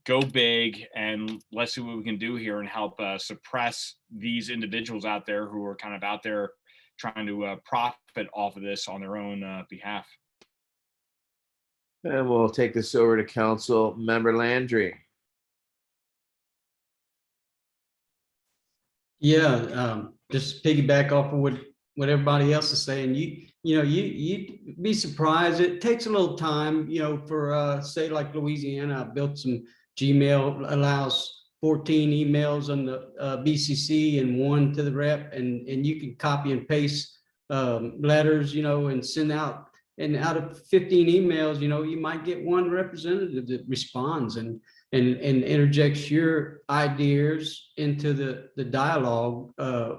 go big, and let's see what we can do here and help suppress these individuals out there who are kind of out there trying to profit off of this on their own behalf. And we'll take this over to Council Member Landry. Yeah, just piggyback off of what everybody else is saying. You'd be surprised. It takes a little time, you know, for say like Louisiana. I built some Gmail, allows 14 emails on the BCC and 1 to the rep, and you can copy and paste letters, you know, and send out. And out of 15 emails, you know, you might get 1 representative that responds and interjects your ideas into the dialogue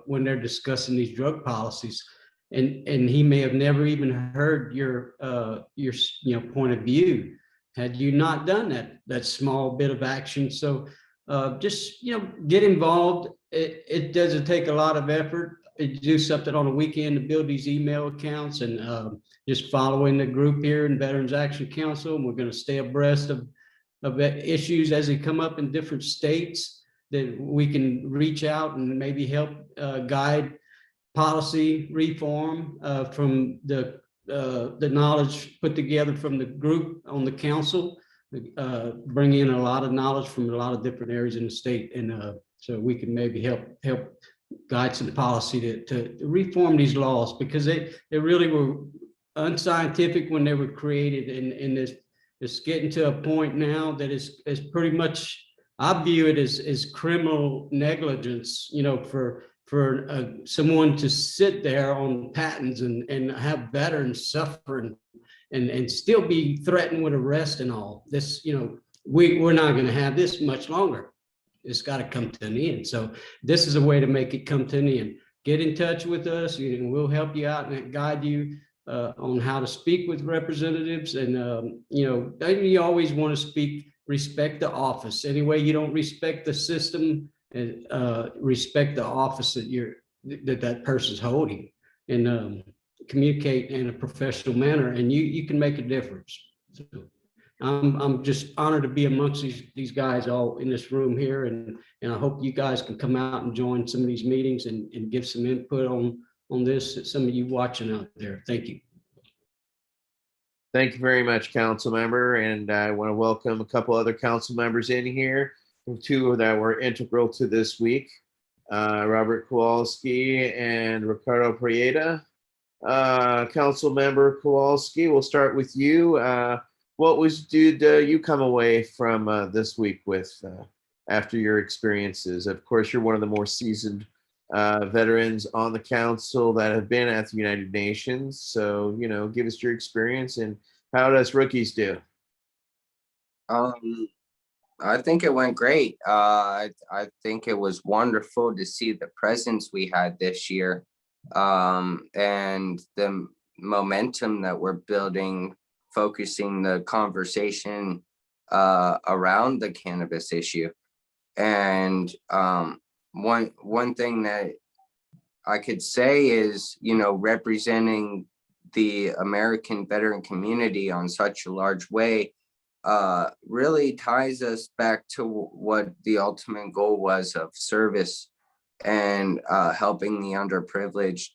when they're discussing these drug policies. And he may have never even heard your point of view had you not done that small bit of action. So just, you know, get involved. It doesn't take a lot of effort. You do something on a weekend to build these email accounts, and just following the group here in Veterans Action Council. And we're going to stay abreast of issues as they come up in different states, that we can reach out and maybe help guide policy reform from the knowledge put together from the group on the council, bring in a lot of knowledge from a lot of different areas in the state, and so we can maybe help guide some policy to reform these laws, because they really were unscientific when they were created, and it's getting to a point now that is pretty much, I view it as criminal negligence, you know, for someone to sit there on patents and have veterans suffering and still be threatened with arrest and all this. You know, we're not going to have this much longer. It's got to come to an end. So this is a way to make it come to an end. Get in touch with us, and we'll help you out and guide you on how to speak with representatives. And you know, you always want to speak, respect the office. Anyway, you don't respect the system, and respect the office that person's holding, and communicate in a professional manner, and you can make a difference. So I'm just honored to be amongst these guys all in this room here, and I hope you guys can come out and join some of these meetings and give some input on this, some of you watching out there. Thank you. Thank you very much, Council Member. And I want to welcome a couple other council members in here, 2 that were integral to this week, Robert Kowalski and Ricardo Prieta. Council Member Kowalski, we'll start with you. What did you come away from this week with after your experiences? Of course, you're one of the more seasoned veterans on the council that have been at the United Nations. So, you know, give us your experience, and how does rookies do? I think it went great. I think it was wonderful to see the presence we had this year, and the momentum that we're building, focusing the conversation around the cannabis issue. And one thing that I could say is, you know, representing the American veteran community on such a large way really ties us back to what the ultimate goal was of service and helping the underprivileged,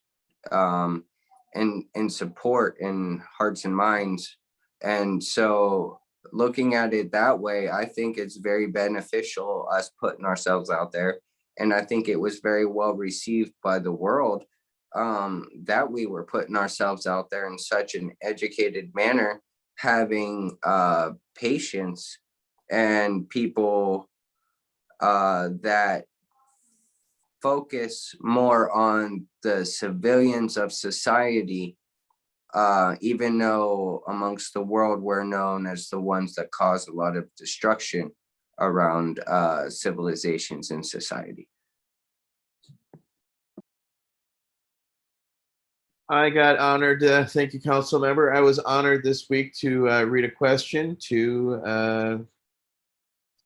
and support in hearts and minds. And so looking at it that way, I think it's very beneficial, us putting ourselves out there. And I think it was very well received by the world, that we were putting ourselves out there in such an educated manner, having patience and people that focus more on the civilians of society, even though amongst the world we're known as the ones that cause a lot of destruction around civilizations and society. I got honored. Thank you, council member. I was honored this week to read a question to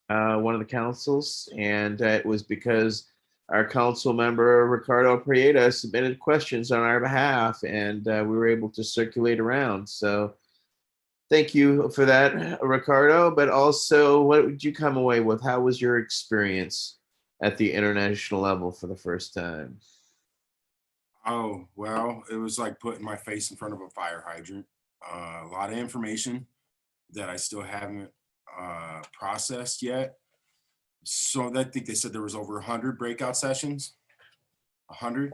one of the councils, and it was because our council member Ricardo Prieta submitted questions on our behalf, and we were able to circulate around. So thank you for that, Ricardo. But also, what did you come away with? How was your experience at the international level for the first time? Oh, well, it was like putting my face in front of a fire hydrant. A lot of information that I still haven't processed yet. So I think they said there was over 100 breakout sessions, 100.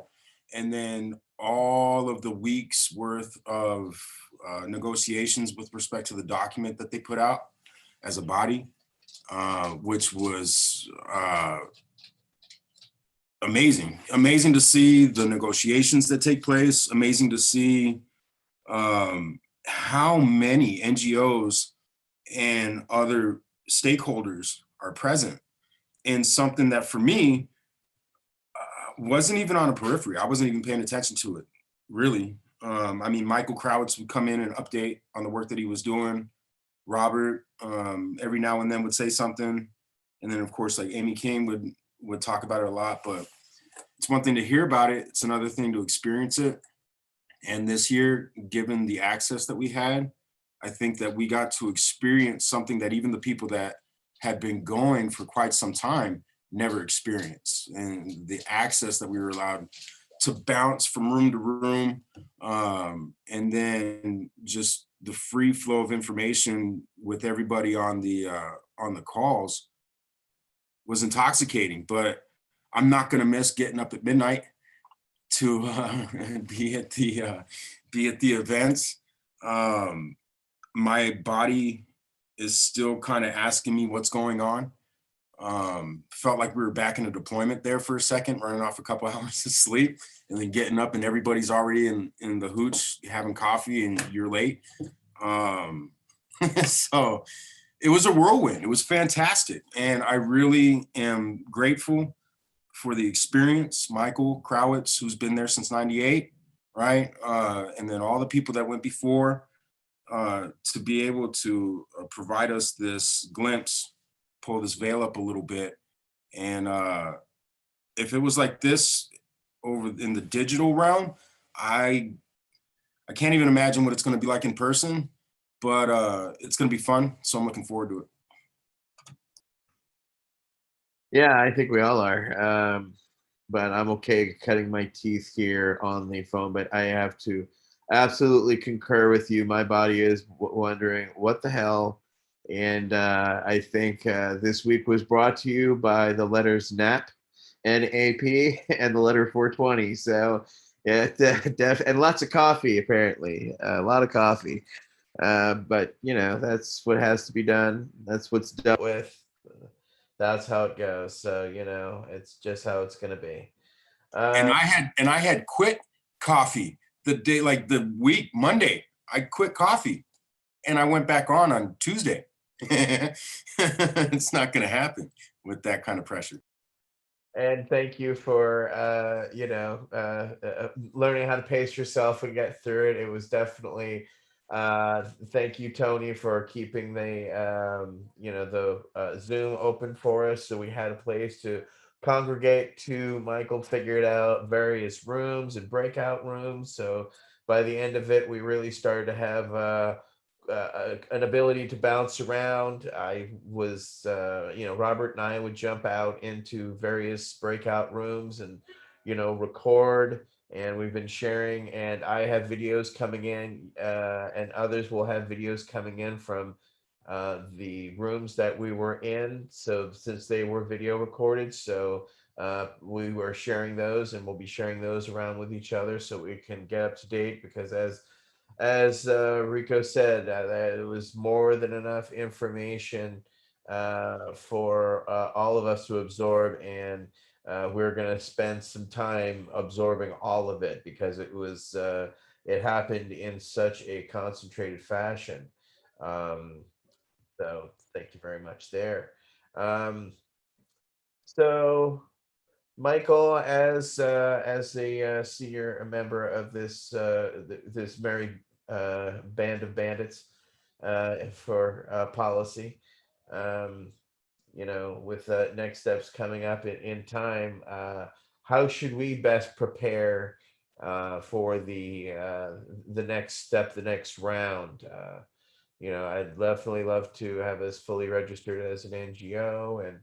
And then all of the weeks worth of negotiations with respect to the document that they put out as a body, which was amazing to see the negotiations that take place, amazing to see how many NGOs and other stakeholders are present in something that for me wasn't even on a periphery. I wasn't even paying attention to it, really. I mean, Michael Crowitz would come in and update on the work that he was doing. Robert, every now and then would say something. And then of course, like Amy King would talk about it a lot, but it's one thing to hear about it. It's another thing to experience it. And this year, given the access that we had, I think that we got to experience something that even the people that had been going for quite some time never experienced. And the access that we were allowed to bounce from room to room, and then just the free flow of information with everybody on the calls was intoxicating. But I'm not going to miss getting up at midnight to be at the events. My body is still kind of asking me what's going on. Felt like we were back in a deployment there for a second, running off a couple hours of sleep, and then getting up and everybody's already in the hooch having coffee and you're late. So it was a whirlwind. It was fantastic. And I really am grateful for the experience. Michael Crowitz, who's been there since '98, right? And then all the people that went before, to be able to provide us this glimpse, pull this veil up a little bit. And if it was like this over in the digital realm, I can't even imagine what it's going to be like in person, but it's going to be fun. So I'm looking forward to it. Yeah, I think we all are. But I'm okay cutting my teeth here on the phone. But I have to absolutely concur with you. My body is wondering what the hell. And I think this week was brought to you by the letters NAP, NAP, and the letter 420. So yeah, and lots of coffee, apparently. A lot of coffee. But, you know, that's what has to be done. That's what's dealt with. That's how it goes. So, you know, it's just how it's going to be. And I had quit coffee the day, like the week, Monday. I quit coffee and I went back on Tuesday. It's not going to happen with that kind of pressure. And thank you for, learning how to pace yourself and get through it. It was definitely, thank you, Tony, for keeping the Zoom open for us. So we had a place to congregate to. Michael figured out various rooms and breakout rooms. So by the end of it, we really started to have an ability to bounce around. I was, Robert and I would jump out into various breakout rooms and, record. And we've been sharing, and I have videos coming in, and others will have videos coming in from the rooms that we were in. So since they were video recorded, so we were sharing those, and we'll be sharing those around with each other so we can get up to date. Because as Rico said, it was more than enough information for all of us to absorb, and we're going to spend some time absorbing all of it because it happened in such a concentrated fashion. Um, so thank you very much there. Um, so Michael, as a senior member of this merry band of bandits for policy, um, with next steps coming up in time, how should we best prepare for the next step, the next round? I'd definitely love to have us fully registered as an NGO, and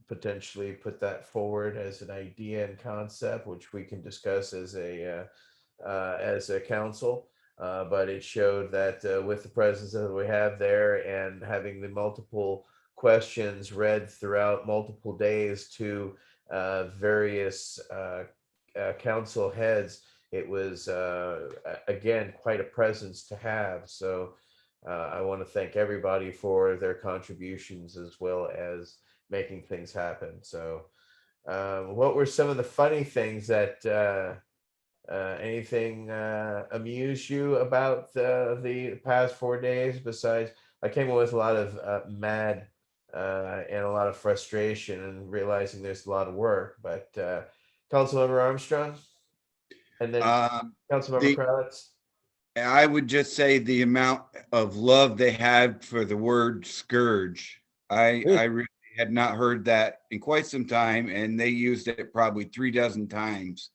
potentially put that forward as an idea and concept, which we can discuss as a council. But it showed that with the presence that we have there and having the multiple questions read throughout multiple days to various council heads, it was again quite a presence to have. So I want to thank everybody for their contributions as well as making things happen. So, what were some of the funny things that anything amused you about the past 4 days? Besides, I came up with a lot of mad and a lot of frustration and realizing there's a lot of work. But Councilmember Armstrong, and then Councilmember the Kravitz. I would just say the amount of love they had for the word scourge. I really had not heard that in quite some time, and they used it probably 3 dozen times.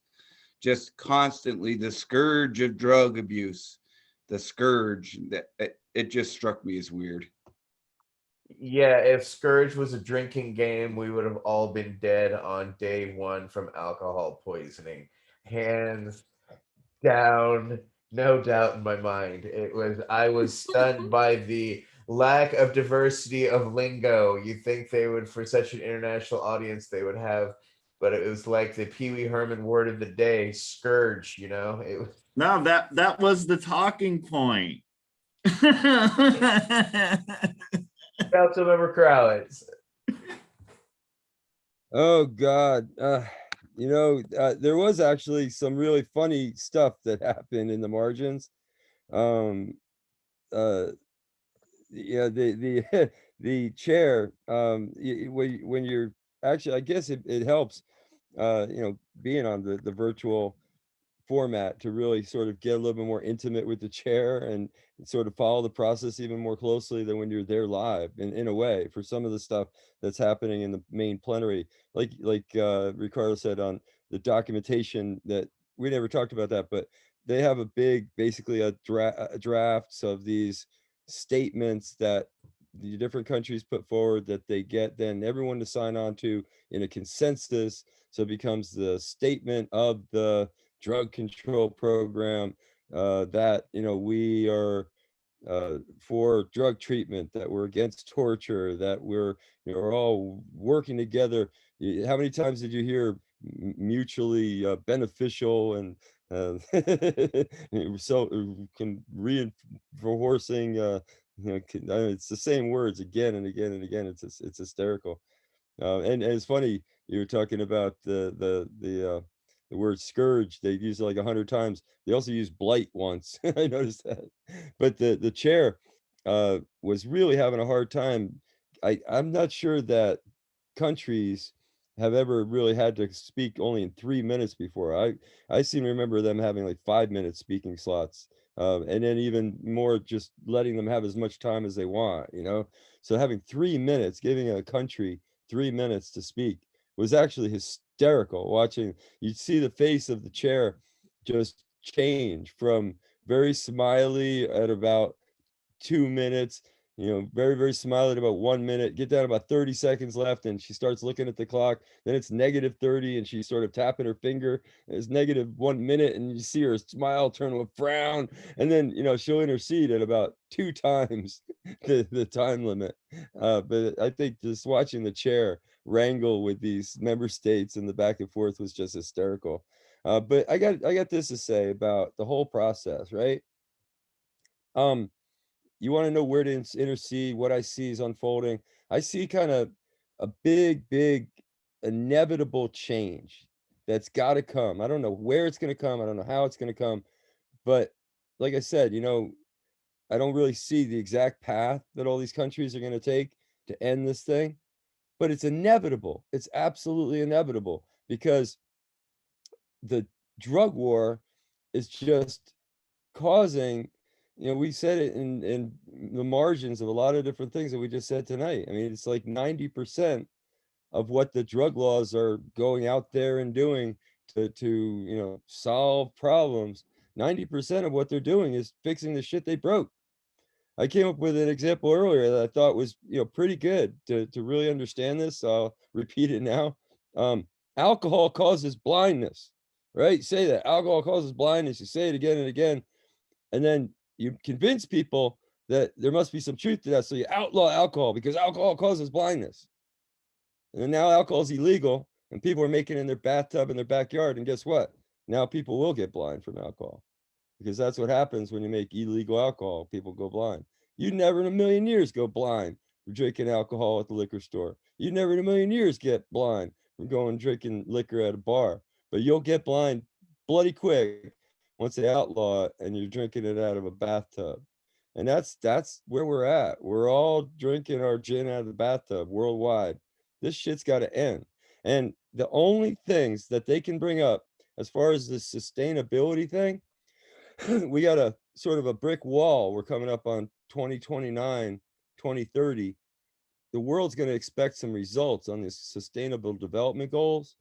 Just constantly, the scourge of drug abuse, the scourge. That it just struck me as weird. Yeah, if Scourge was a drinking game, we would have all been dead on day one from alcohol poisoning. Hands down, no doubt in my mind. I was stunned by the lack of diversity of lingo. You think they would, for such an international audience, they would have, but it was like the Pee Wee Herman word of the day, scourge, It was No, that was the talking point. Councilmember Crowley. Oh God. There was actually some really funny stuff that happened in the margins. Uh, yeah, the the chair, when you're actually, I guess it helps, being on the virtual format to really sort of get a little bit more intimate with the chair and sort of follow the process even more closely than when you're there live, in a way, for some of the stuff that's happening in the main plenary. Like Ricardo said on the documentation, that we never talked about that, but they have a big, basically a drafts of these statements that the different countries put forward, that they get then everyone to sign on to in a consensus. So it becomes the statement of the drug control program, that we are for drug treatment, that we're against torture, that we're all working together. How many times did you hear mutually beneficial and so can reinforcing, it's the same words again and again and again. It's hysterical. And it's funny, you were talking about the word scourge. They use it like 100 times. They also use blight once. I noticed that. But the chair was really having a hard time. I'm not sure that countries have ever really had to speak only in 3 minutes before. I seem to remember them having like 5 minute speaking slots, and then even more just letting them have as much time as they want. So having 3 minutes, giving a country 3 minutes to speak, was actually hysterical. Watching, you'd see the face of the chair just change from very smiley at about 2 minutes, very, very smiley at about 1 minute, get down about 30 seconds left, and she starts looking at the clock. Then it's -30, and she's sort of tapping her finger. It's -1 minute, and you see her smile turn to a frown, and then she'll intercede at about 2 times the time limit. But I think just watching the chair wrangle with these member states and the back and forth was just hysterical. But I got this to say about the whole process, right? you want to know where to intercede, what I see is unfolding. I see kind of a big inevitable change that's got to come. I don't know where it's going to come. I don't know how it's going to come. But like I said, I don't really see the exact path that all these countries are going to take to end this thing, but it's inevitable. It's absolutely inevitable because the drug war is just causing, we said it in the margins of a lot of different things that we just said tonight. I mean, it's like 90% of what the drug laws are going out there and doing to solve problems. 90% of what they're doing is fixing the shit they broke. I came up with an example earlier that I thought was, pretty good to really understand this. So I'll repeat it now. Alcohol causes blindness, right? Say that alcohol causes blindness. You say it again and again, and then you convince people that there must be some truth to that. So you outlaw alcohol because alcohol causes blindness. And then now alcohol is illegal and people are making it in their bathtub in their backyard. And guess what? Now people will get blind from alcohol because that's what happens when you make illegal alcohol. People go blind. You'd never in a million years go blind from drinking alcohol at the liquor store. You'd never in a million years get blind from going drinking liquor at a bar. But you'll get blind bloody quick once they outlaw it and you're drinking it out of a bathtub. And that's where we're at. We're all drinking our gin out of the bathtub worldwide. This shit's got to end. And the only things that they can bring up as far as the sustainability thing, we got a sort of a brick wall. We're coming up on 2029, 2030. The world's going to expect some results on these sustainable development goals.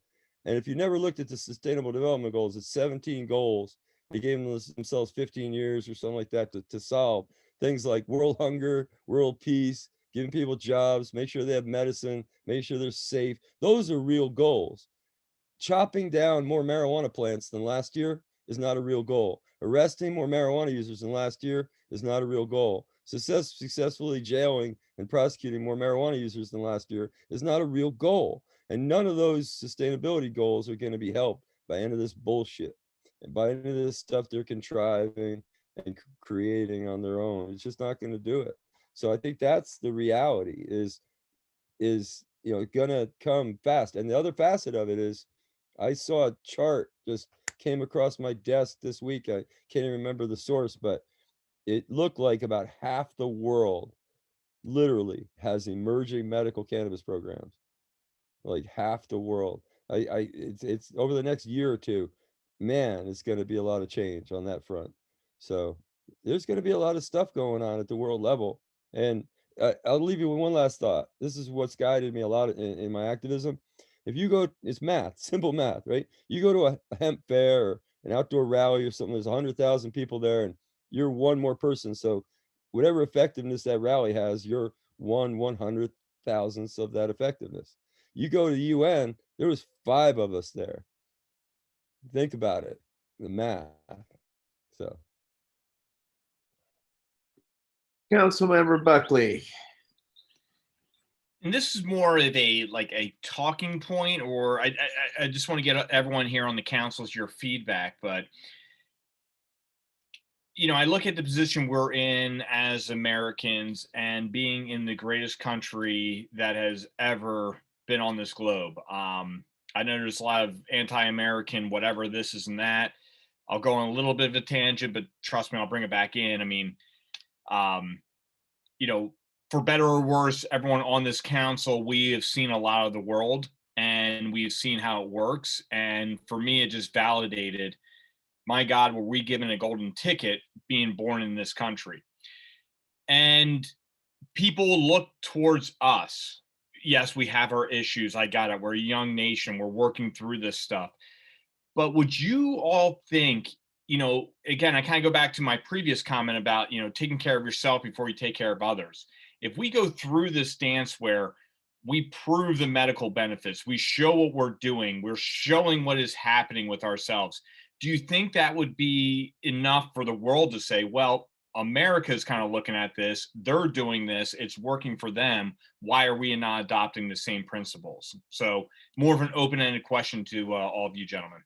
And if you never looked at the sustainable development goals, it's 17 goals. They gave themselves 15 years or something like that to solve things like world hunger, world peace, giving people jobs, make sure they have medicine, make sure they're safe. Those are real goals. Chopping down more marijuana plants than last year is not a real goal. Arresting more marijuana users than last year is not a real goal. Successfully jailing and prosecuting more marijuana users than last year is not a real goal. And none of those sustainability goals are going to be helped by any of this bullshit and by any of this stuff they're contriving and creating on their own. It's just not going to do it. So I think that's the reality is gonna come fast. And the other facet of it is I saw a chart just came across my desk this week. I can't even remember the source, but it looked like about half the world literally has emerging medical cannabis programs. Like half the world. It's over the next year or two, man, it's going to be a lot of change on that front. So there's going to be a lot of stuff going on at the world level. And I'll leave you with one last thought. This is what's guided me a lot in my activism. If you go, it's math, simple math, right? You go to a hemp fair or an outdoor rally or something, there's 100,000 people there and you're one more person. So whatever effectiveness that rally has, you're 1/100,000th of that effectiveness. You go to the UN, there was 5 of us there. Think about it, the math. So. Councilmember Buckley. And this is more of a talking point, or I just want to get everyone here on the council's your feedback, but I look at the position we're in as Americans and being in the greatest country that has ever been on this globe. I know there's a lot of anti-American, whatever this is and that. I'll go on a little bit of a tangent, but trust me, I'll bring it back in. I mean, for better or worse, everyone on this council, we have seen a lot of the world and we've seen how it works. And for me, it just validated, my God, were we given a golden ticket being born in this country? And people look towards us. Yes, we have our issues. I got it. We're a young nation. We're working through this stuff. But would you all think, again, I kind of go back to my previous comment about, taking care of yourself before you take care of others. If we go through this dance where we prove the medical benefits, we show what we're doing, we're showing what is happening with ourselves, do you think that would be enough for the world to say, well, America's kind of looking at this, they're doing this, it's working for them, why are we not adopting the same principles? So more of an open-ended question to all of you gentlemen.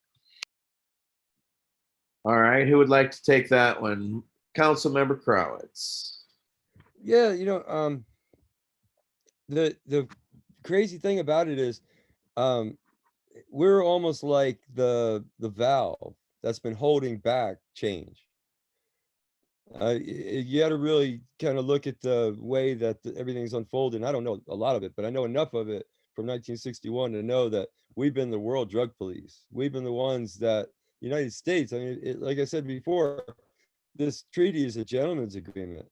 All right, who would like to take that one? Councilmember Krawitz. Yeah, the crazy thing about it is, um, we're almost like the valve that's been holding back change. You got to really kind of look at the way that everything's unfolding. I don't know a lot of it, but I know enough of it from 1961 to know that we've been the world drug police. We've been the ones that United States. I mean, like I said before, this treaty is a gentleman's agreement.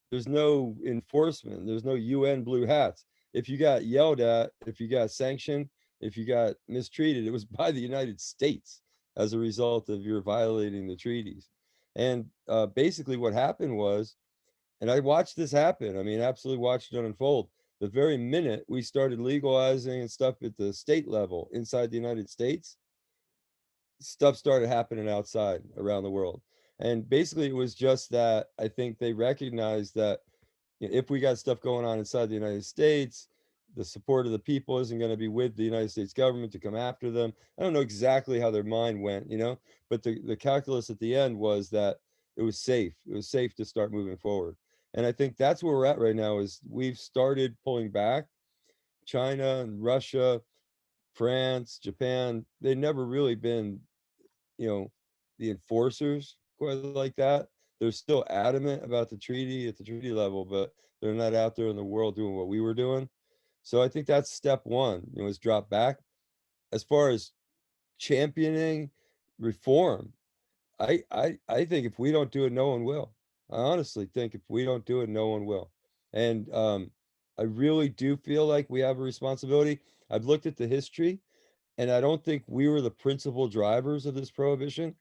There's no enforcement. There's no UN blue hats. If you got yelled at, if you got sanctioned, if you got mistreated, it was by the United States as a result of your violating the treaties. And basically what happened was, and I watched this happen. I mean, absolutely watched it unfold. The very minute we started legalizing and stuff at the state level inside the United States, stuff started happening outside around the world. And basically it was just that I think they recognized that if we got stuff going on inside the United States, the support of the people isn't going to be with the United States government to come after them. I don't know exactly how their mind went, but the calculus at the end was that it was safe. It was safe to start moving forward. And I think that's where we're at right now is we've started pulling back. China and Russia, France, Japan, they've never really been, you know, the enforcers quite like that. They're still adamant about the treaty at the treaty level, but they're not out there in the world doing what we were doing. So I think that's step one, is drop back. As far as championing reform, I think if we don't do it, no one will. I honestly think if we don't do it, no one will. And I really do feel like we have a responsibility. I've looked at the history, and I don't think we were the principal drivers of this prohibition.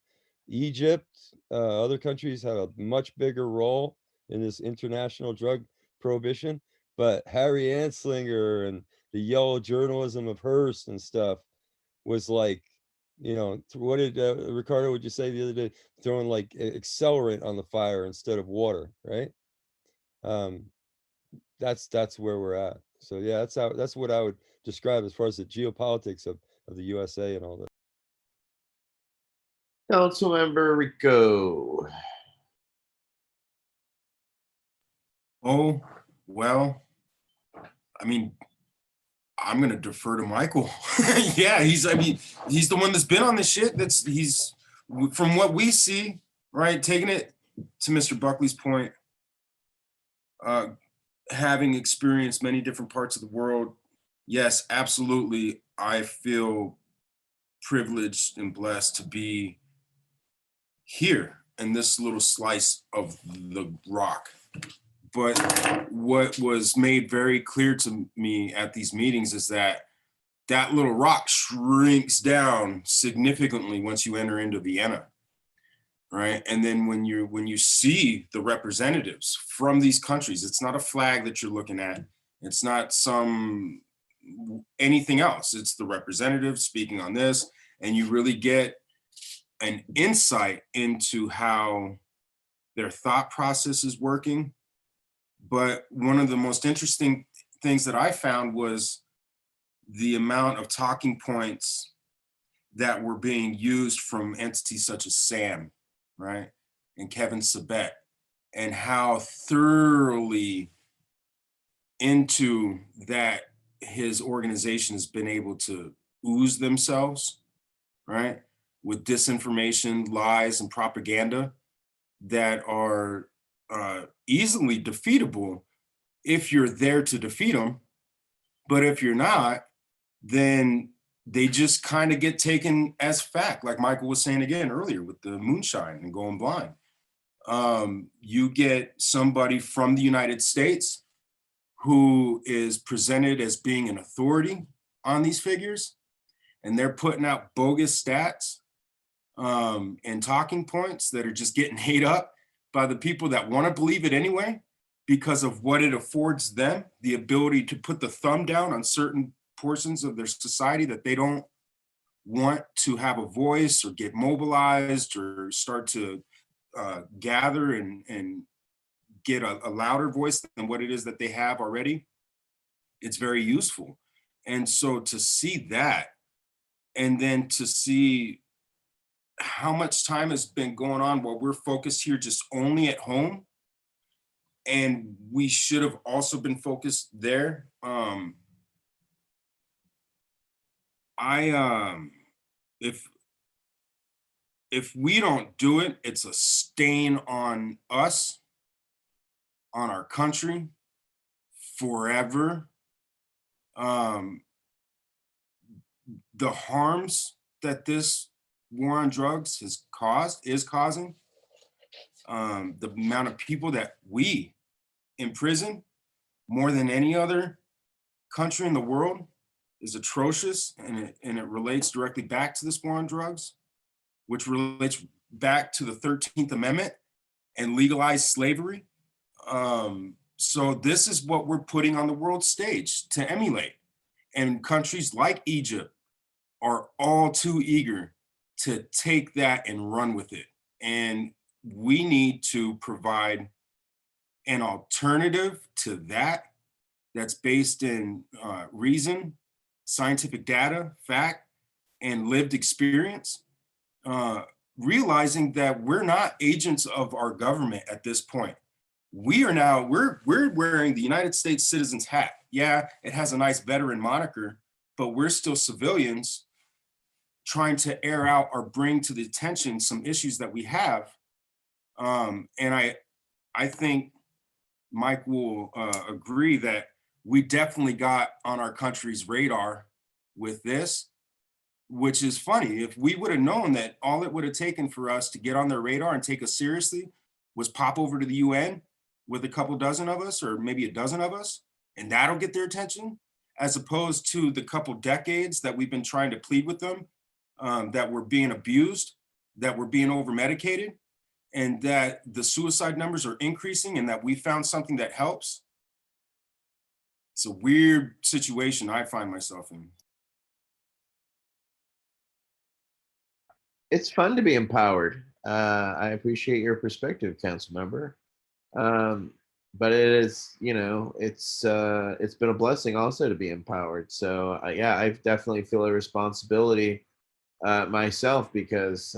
Egypt, other countries had a much bigger role in this international drug prohibition, but Harry Anslinger and the yellow journalism of Hearst and stuff was like, what did Ricardo, would you say the other day, throwing like accelerant on the fire instead of water, right? Um, that's where we're at. So yeah, that's what I would describe as far as the geopolitics of the USA and all that. Councilmember Rico. Oh, well, I mean, I'm gonna defer to Michael. Yeah, he's the one that's been on this shit. He's from what we see, right? Taking it to Mr. Buckley's point, having experienced many different parts of the world, yes, absolutely, I feel privileged and blessed to be here in this little slice of the rock. But what was made very clear to me at these meetings is that that little rock shrinks down significantly once you enter into Vienna, right? And then when you see the representatives from these countries, it's not a flag that you're looking at. It's not anything else. It's the representatives speaking on this, and you really get an insight into how their thought process is working. But one of the most interesting things that I found was the amount of talking points that were being used from entities such as SAM, right? And Kevin Sabet, and how thoroughly into that his organization has been able to ooze themselves, right? With disinformation, lies, and propaganda that are easily defeatable if you're there to defeat them. But if you're not, then they just kind of get taken as fact, like Michael was saying again earlier with the moonshine and going blind. You get somebody from the United States who is presented as being an authority on these figures, and they're putting out bogus stats and talking points that are just getting ate up by the people that want to believe it anyway, because of what it affords them, the ability to put the thumb down on certain portions of their society that they don't want to have a voice or get mobilized or start to gather and get a louder voice than what it is that they have already. It's very useful. And so to see that, and then to see how much time has been going on while we're focused here just only at home, And we should have also been focused there. If we don't do it, it's a stain on us, on our country, forever. The harms that this war on drugs is causing, the amount of people that we imprison more than any other country in the world is atrocious, and it relates directly back to this war on drugs, which relates back to the 13th Amendment and legalized slavery. So this is what we're putting on the world stage to emulate. And countries like Egypt are all too eager to take that and run with it. And we need to provide an alternative to that that's based in reason, scientific data, fact, and lived experience, realizing that we're not agents of our government at this point. We're wearing the United States citizen's hat. Yeah, it has a nice veteran moniker, but we're still civilians trying to air out or bring to the attention some issues that we have. And I think Mike will agree that we definitely got on our country's radar with this, which is funny. If we would have known that all it would have taken for us to get on their radar and take us seriously was pop over to the UN with a couple dozen of us, or maybe a dozen of us, and that'll get their attention, as opposed to the couple decades that we've been trying to plead with them, that we're being abused, that we're being over medicated, and that the suicide numbers are increasing, and that we found something that helps. It's a weird situation I find myself in. It's fun to be empowered. I appreciate your perspective, council member. But it is, it's been a blessing also to be empowered. So yeah, I definitely feel a responsibility myself, because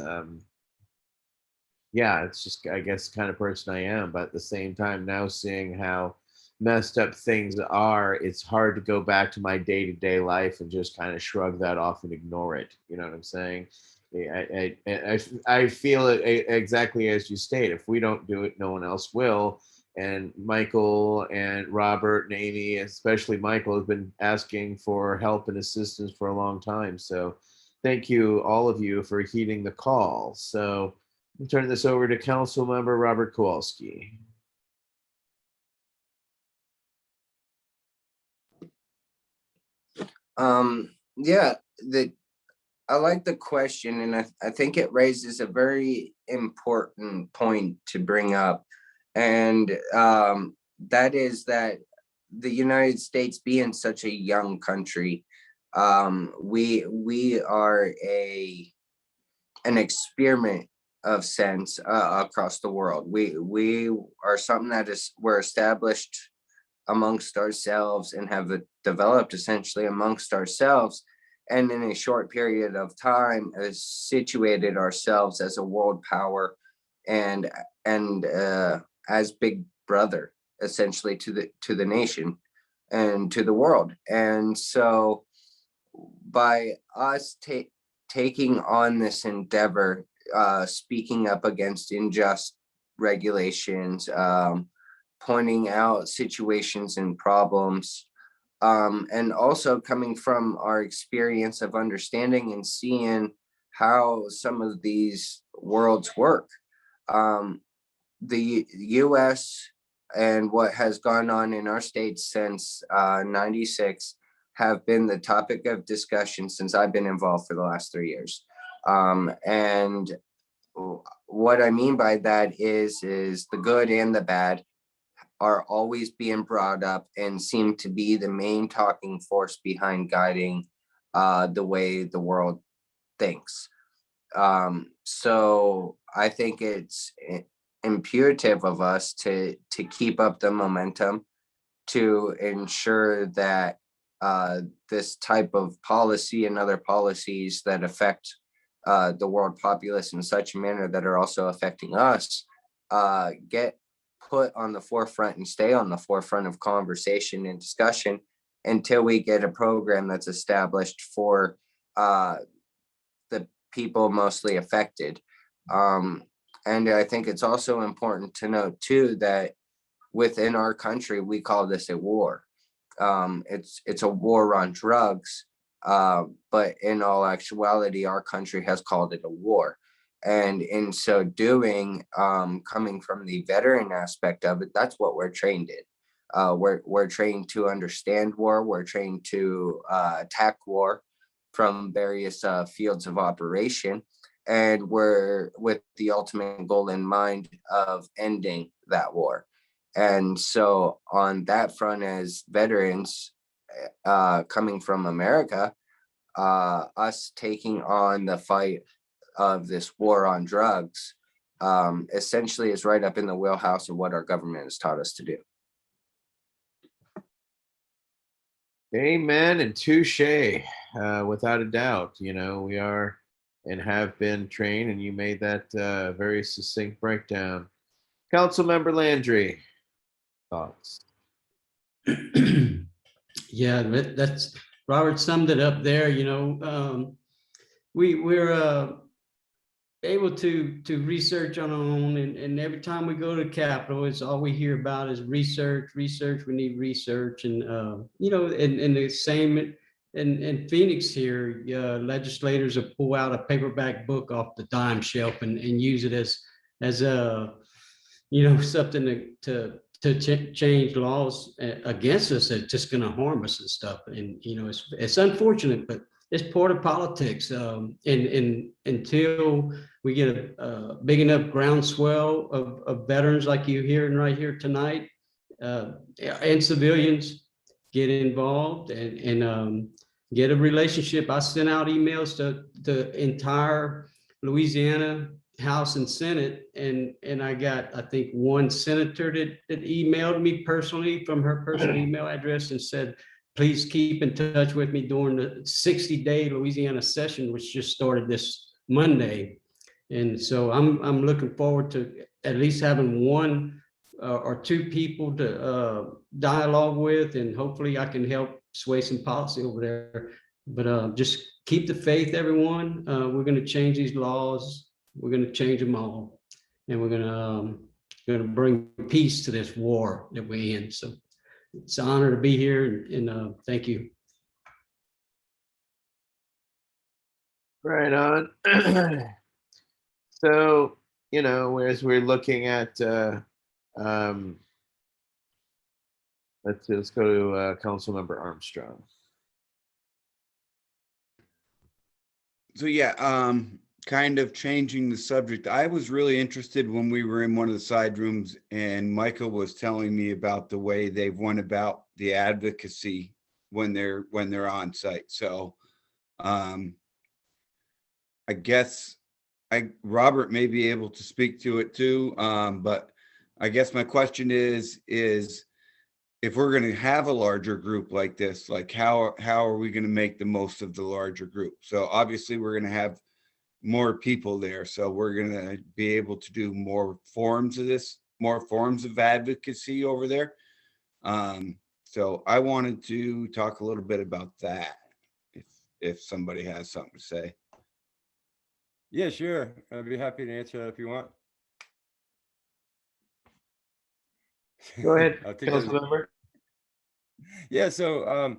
yeah, it's just, I guess, the kind of person I am. But at the same time, now seeing how messed up things are, it's hard to go back to my day-to-day life and just kind of shrug that off and ignore it. You know what I'm saying? I feel it exactly as you state. If we don't do it, no one else will. And Michael and Robert and Amy, especially Michael, has been asking for help and assistance for a long time. So thank you, all of you, for heeding the call. So I'm turning this over to Council Member Robert Kowalski. Yeah, I like the question, and I think it raises a very important point to bring up. And that is that the United States, being such a young country, we are an experiment of sense across the world. We are something that we're established amongst ourselves and have developed essentially amongst ourselves, and in a short period of time has situated ourselves as a world power and as big brother essentially to the nation and to the world. And so by us taking on this endeavor, speaking up against unjust regulations, pointing out situations and problems, and also coming from our experience of understanding and seeing how some of these worlds work. The US and what has gone on in our state since 96 have been the topic of discussion since I've been involved for the last 3 years. And what I mean by that is the good and the bad are always being brought up and seem to be the main talking force behind guiding the way the world thinks. So I think it's imperative of us to keep up the momentum to ensure that this type of policy and other policies that affect the world populace in such a manner that are also affecting us get put on the forefront and stay on the forefront of conversation and discussion until we get a program that's established for the people mostly affected. And I think it's also important to note too that within our country, we call this a war. It's a war on drugs, but in all actuality, our country has called it a war. And in so doing, coming from the veteran aspect of it, that's what we're trained in. We're trained to understand war. We're trained to attack war from various fields of operation. And we're with the ultimate goal in mind of ending that war. And so on that front, as veterans coming from America, us taking on the fight of this war on drugs essentially is right up in the wheelhouse of what our government has taught us to do. Amen and touche, without a doubt. You know, we are and have been trained, and you made that very succinct breakdown. Councilmember Landry, thoughts? Yeah, that's Robert summed it up there. We're able to research on our own, and every time we go to the Capitol, it's all we hear about is research. We need research, and and the same in Phoenix here, legislators will pull out a paperback book off the dime shelf and use it as a something to change laws against us that's just going to harm us and stuff. And it's unfortunate, but it's part of politics. And until we get a big enough groundswell of veterans like you hearing right here tonight, and civilians get involved and get a relationship. I sent out emails to the entire Louisiana House and Senate, and I got, I think, one senator that emailed me personally from her personal email address and said, please keep in touch with me during the 60-day Louisiana session, which just started this Monday. And so I'm looking forward to at least having one or two people to dialogue with, and hopefully I can help sway some policy over there. But just keep the faith, everyone. We're going to change these laws. We're going to change them all, and we're going to bring peace to this war that we're in. So it's an honor to be here, and thank you. Right on. So, as we're looking at, let's go to Councilmember Armstrong. So yeah, kind of changing the subject. I was really interested when we were in one of the side rooms and Michael was telling me about the way they've went about the advocacy when they're on site. So I guess Robert may be able to speak to it too. But I guess my question is if we're going to have a larger group like this, like how are we going to make the most of the larger group? So obviously we're going to have more people there. So we're going to be able to do more forms of advocacy over there. So I wanted to talk a little bit about that if somebody has something to say. Yeah, sure. I'd be happy to answer that if you want. Go ahead, I'll take those. Councilmember. Yeah, so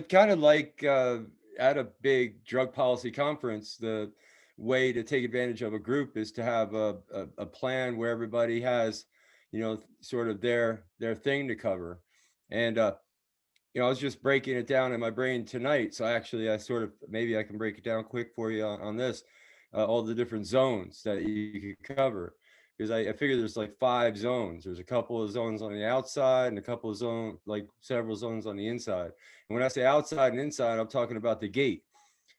kind of like at a big drug policy conference, the way to take advantage of a group is to have a plan where everybody has, sort of their thing to cover. And I was just breaking it down in my brain tonight. So actually, maybe I can break it down quick for you on this, all the different zones that you could cover. Because I figure there's like 5 zones. There's a couple of zones on the outside and a couple of zones, like several zones on the inside. And when I say outside and inside, I'm talking about the gate.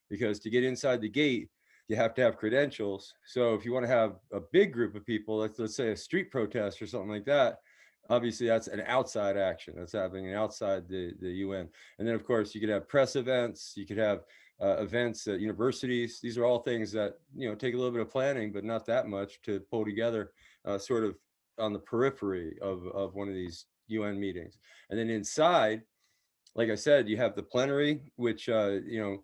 Because to get inside the gate, you have to have credentials. So if you want to have a big group of people, let's say a street protest or something like that, obviously that's an outside action. That's happening outside the UN. And then of course you could have press events, you could have events at universities. These are all things that take a little bit of planning, but not that much to pull together sort of on the periphery of one of these UN meetings. And then inside, like I said, you have the plenary, which, you know,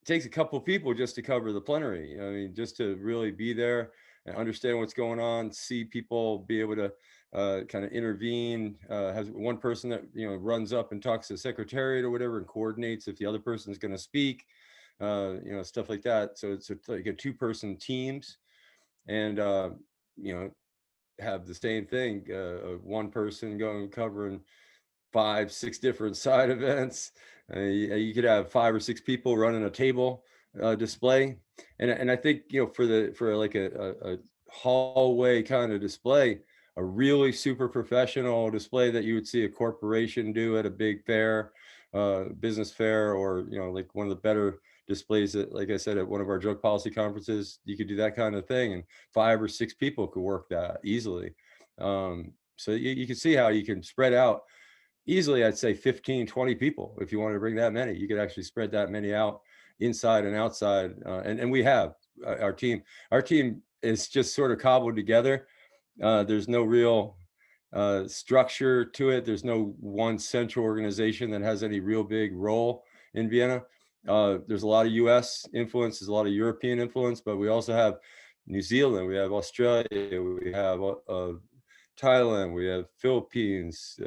it takes a couple of people just to cover the plenary. I mean, just to really be there and understand what's going on, see people be able to kind of intervene, has one person that, you know, runs up and talks to the Secretariat or whatever and coordinates if the other person is going to speak, you know, stuff like that. So it's like a two-person teams, and, you know, have the same thing, one person going covering 5, 6 different side events. You could have 5 or 6 people running a table display, and I think, you know, for like a hallway kind of display, a really super professional display that you would see a corporation do at a big fair, business fair, or, you know, like one of the better displays that, like I said, at one of our drug policy conferences, you could do that kind of thing, and 5 or 6 people could work that easily. So you can see how you can spread out easily. I'd say 15, 20 people. If you wanted to bring that many, you could actually spread that many out inside and outside. And we have our team is just sort of cobbled together. There's no real structure to it. There's no one central organization that has any real big role in Vienna. There's a lot of US influence, there's a lot of European influence, but we also have New Zealand, we have Australia, we have Thailand, we have Philippines,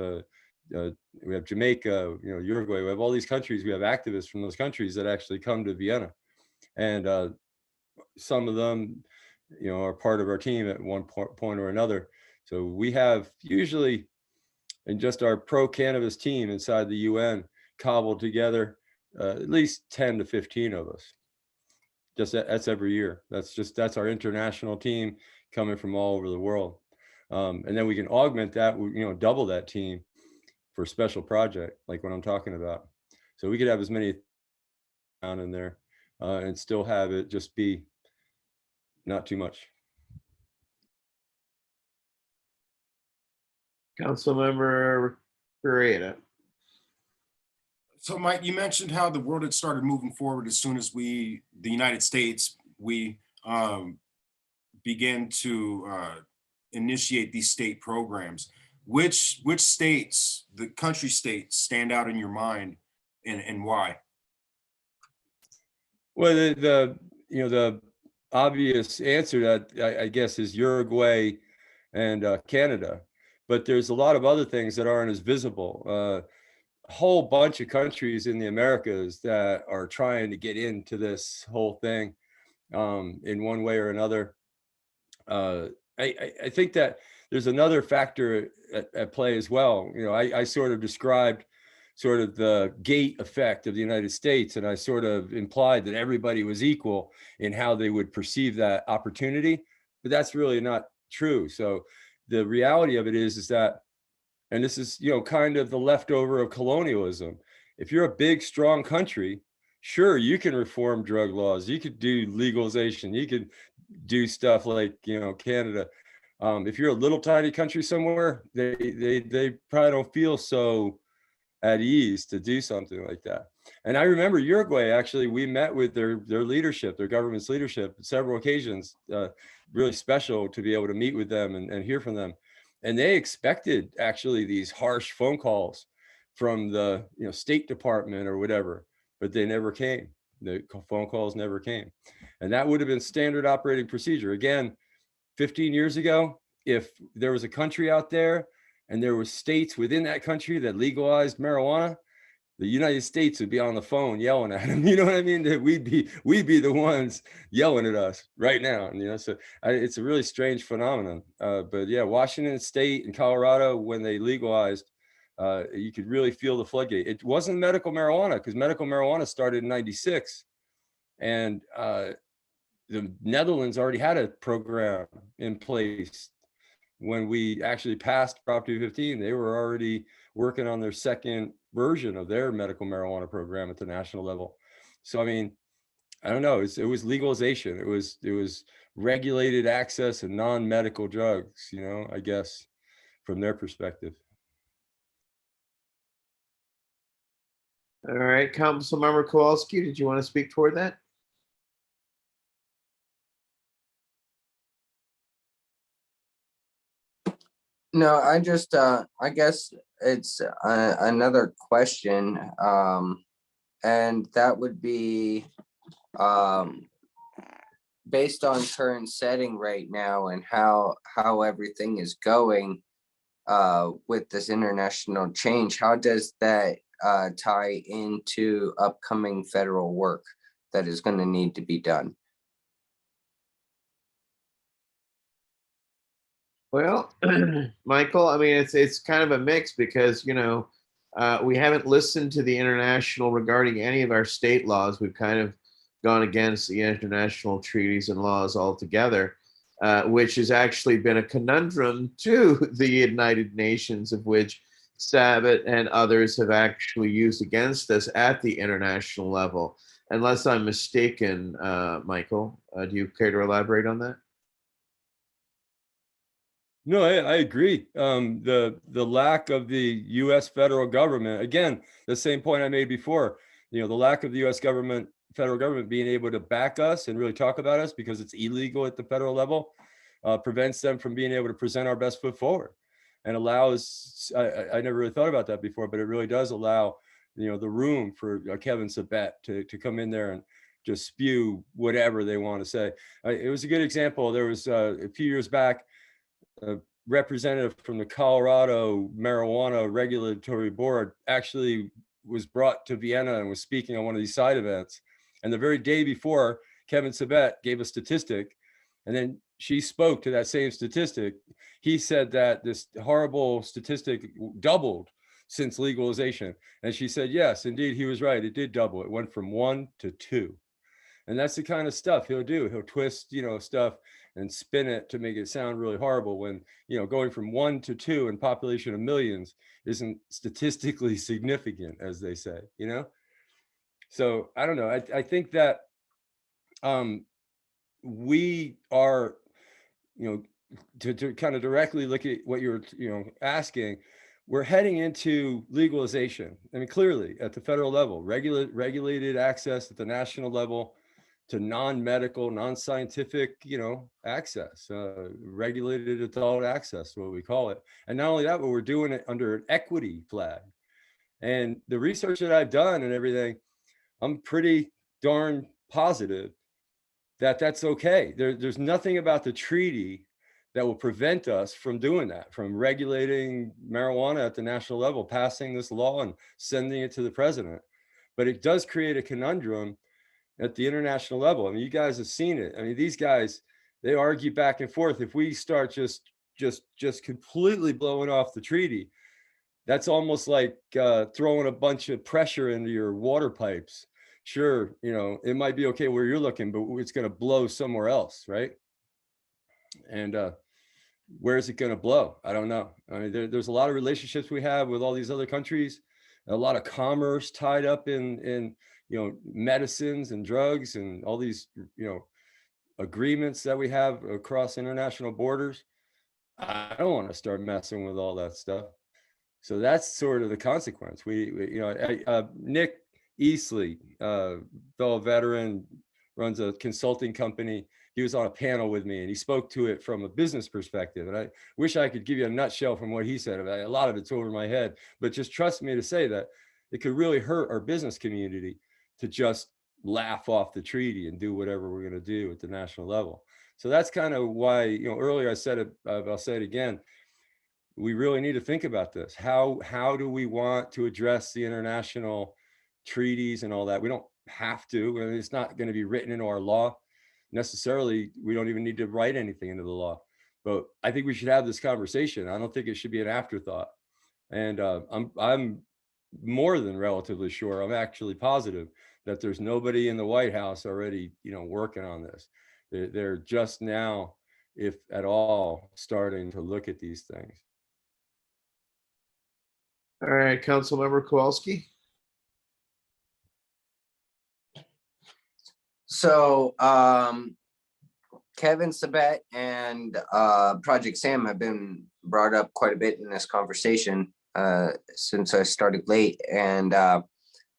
we have Jamaica, you know, Uruguay. We have all these countries. We have activists from those countries that actually come to Vienna, and some of them, you know, are part of our team at one point or another. So we have usually, in just our pro-cannabis team inside the UN, cobbled together at least 10 to 15 of us. Just that's every year. That's our international team coming from all over the world, and then we can augment that. You know, double that team for a special project like what I'm talking about. So we could have as many down in there and still have it just be not too much. Councilmember Pereira. So Mike, you mentioned how the world had started moving forward as soon as the United States, we began to initiate these state programs. Which states, the country states, stand out in your mind, and why? Well, the you know, the obvious answer to that, I guess, is Uruguay and Canada, but there's a lot of other things that aren't as visible. A whole bunch of countries in the Americas that are trying to get into this whole thing in one way or another. I think that there's another factor at play as well. You know, I sort of described sort of the gate effect of the United States, and I sort of implied that everybody was equal in how they would perceive that opportunity, but that's really not true. So the reality of it is that, and this is, you know, kind of the leftover of colonialism. If you're a big, strong country, sure, you can reform drug laws, you could do legalization, you could do stuff like, you know, Canada. If you're a little tiny country somewhere, they probably don't feel so at ease to do something like that. And I remember Uruguay, actually, we met with their leadership, their government's leadership, several occasions, really special to be able to meet with them and hear from them. And they expected actually these harsh phone calls from the, you know, State Department or whatever, but they never came. The phone calls never came. And that would have been standard operating procedure. Again, 15 years ago, if there was a country out there and there were states within that country that legalized marijuana, the United States would be on the phone yelling at them. You know what I mean? That we'd be the ones yelling at us right now. And, you know, so it's a really strange phenomenon. But yeah, Washington State and Colorado, when they legalized, you could really feel the floodgate. It wasn't medical marijuana, because medical marijuana started in '96, and the Netherlands already had a program in place. When we actually passed Prop 215, they were already working on their second version of their medical marijuana program at the national level. So, I mean, I don't know, it was legalization. It was regulated access and non-medical drugs, you know, I guess, from their perspective. All right, Councilmember Kowalski, did you want to speak toward that? No, I just, I guess it's another question, and that would be, based on current setting right now and how everything is going, with this international change, how does that tie into upcoming federal work that is going to need to be done? Well, Michael, I mean, it's kind of a mix because we haven't listened to the international regarding any of our state laws. We've kind of gone against the international treaties and laws altogether, which has actually been a conundrum to the United Nations, of which Sabat and others have actually used against us at the international level. Unless I'm mistaken, Michael, do you care to elaborate on that? No, I agree. The lack of the U.S. federal government, again, the same point I made before, the lack of the U.S. government, federal government being able to back us and really talk about us because it's illegal at the federal level, prevents them from being able to present our best foot forward, and allows, I never really thought about that before, but it really does allow, the room for Kevin Sabet to come in there and just spew whatever they want to say. It was a good example. There was a few years back, a representative from the Colorado Marijuana Regulatory Board actually was brought to Vienna and was speaking on one of these side events. And the very day before, Kevin Sabet gave a statistic, and then she spoke to that same statistic. He said that this horrible statistic doubled since legalization. And she said, yes, indeed, he was right. It did double. It went from 1 to 2. And that's the kind of stuff he'll do. He'll twist, stuff and spin it to make it sound really horrible when, going from 1 to 2 in population of millions isn't statistically significant, as they say, So I don't know. I think that we are, to kind of directly look at what you're, asking, we're heading into legalization. I mean, clearly at the federal level, regulated access at the national level to non-medical, non-scientific, access, regulated adult access, what we call it. And not only that, but we're doing it under an equity flag. And the research that I've done and everything, I'm pretty darn positive that that's okay. There's nothing about the treaty that will prevent us from doing that, from regulating marijuana at the national level, passing this law and sending it to the president. But it does create a conundrum at the international level. I mean, you guys have seen it. I mean, these guys, they argue back and forth. If we start just completely blowing off the treaty, that's almost like throwing a bunch of pressure into your water pipes. Sure, it might be okay where you're looking, but it's going to blow somewhere else, right? And where is it going to blow? I don't know. I mean, there's a lot of relationships we have with all these other countries, a lot of commerce tied up in medicines and drugs and all these, agreements that we have across international borders. I don't want to start messing with all that stuff. So that's sort of the consequence. Nick Easley, fellow veteran, runs a consulting company. He was on a panel with me and he spoke to it from a business perspective. And I wish I could give you a nutshell from what he said. A lot of it's over my head, but just trust me to say that it could really hurt our business community to just laugh off the treaty and do whatever we're going to do at the national level. So that's kind of why, earlier I said it, I'll say it again. We really need to think about this. How do we want to address the international treaties and all that? We don't have to. I mean, it's not going to be written into our law necessarily. We don't even need to write anything into the law. But I think we should have this conversation. I don't think it should be an afterthought. And I'm more than relatively sure. I'm actually positive that there's nobody in the White House already, working on this. They're just now, if at all, starting to look at these things. All right, Councilmember Kowalski. So Kevin Sabet and Project Sam have been brought up quite a bit in this conversation since I started late. And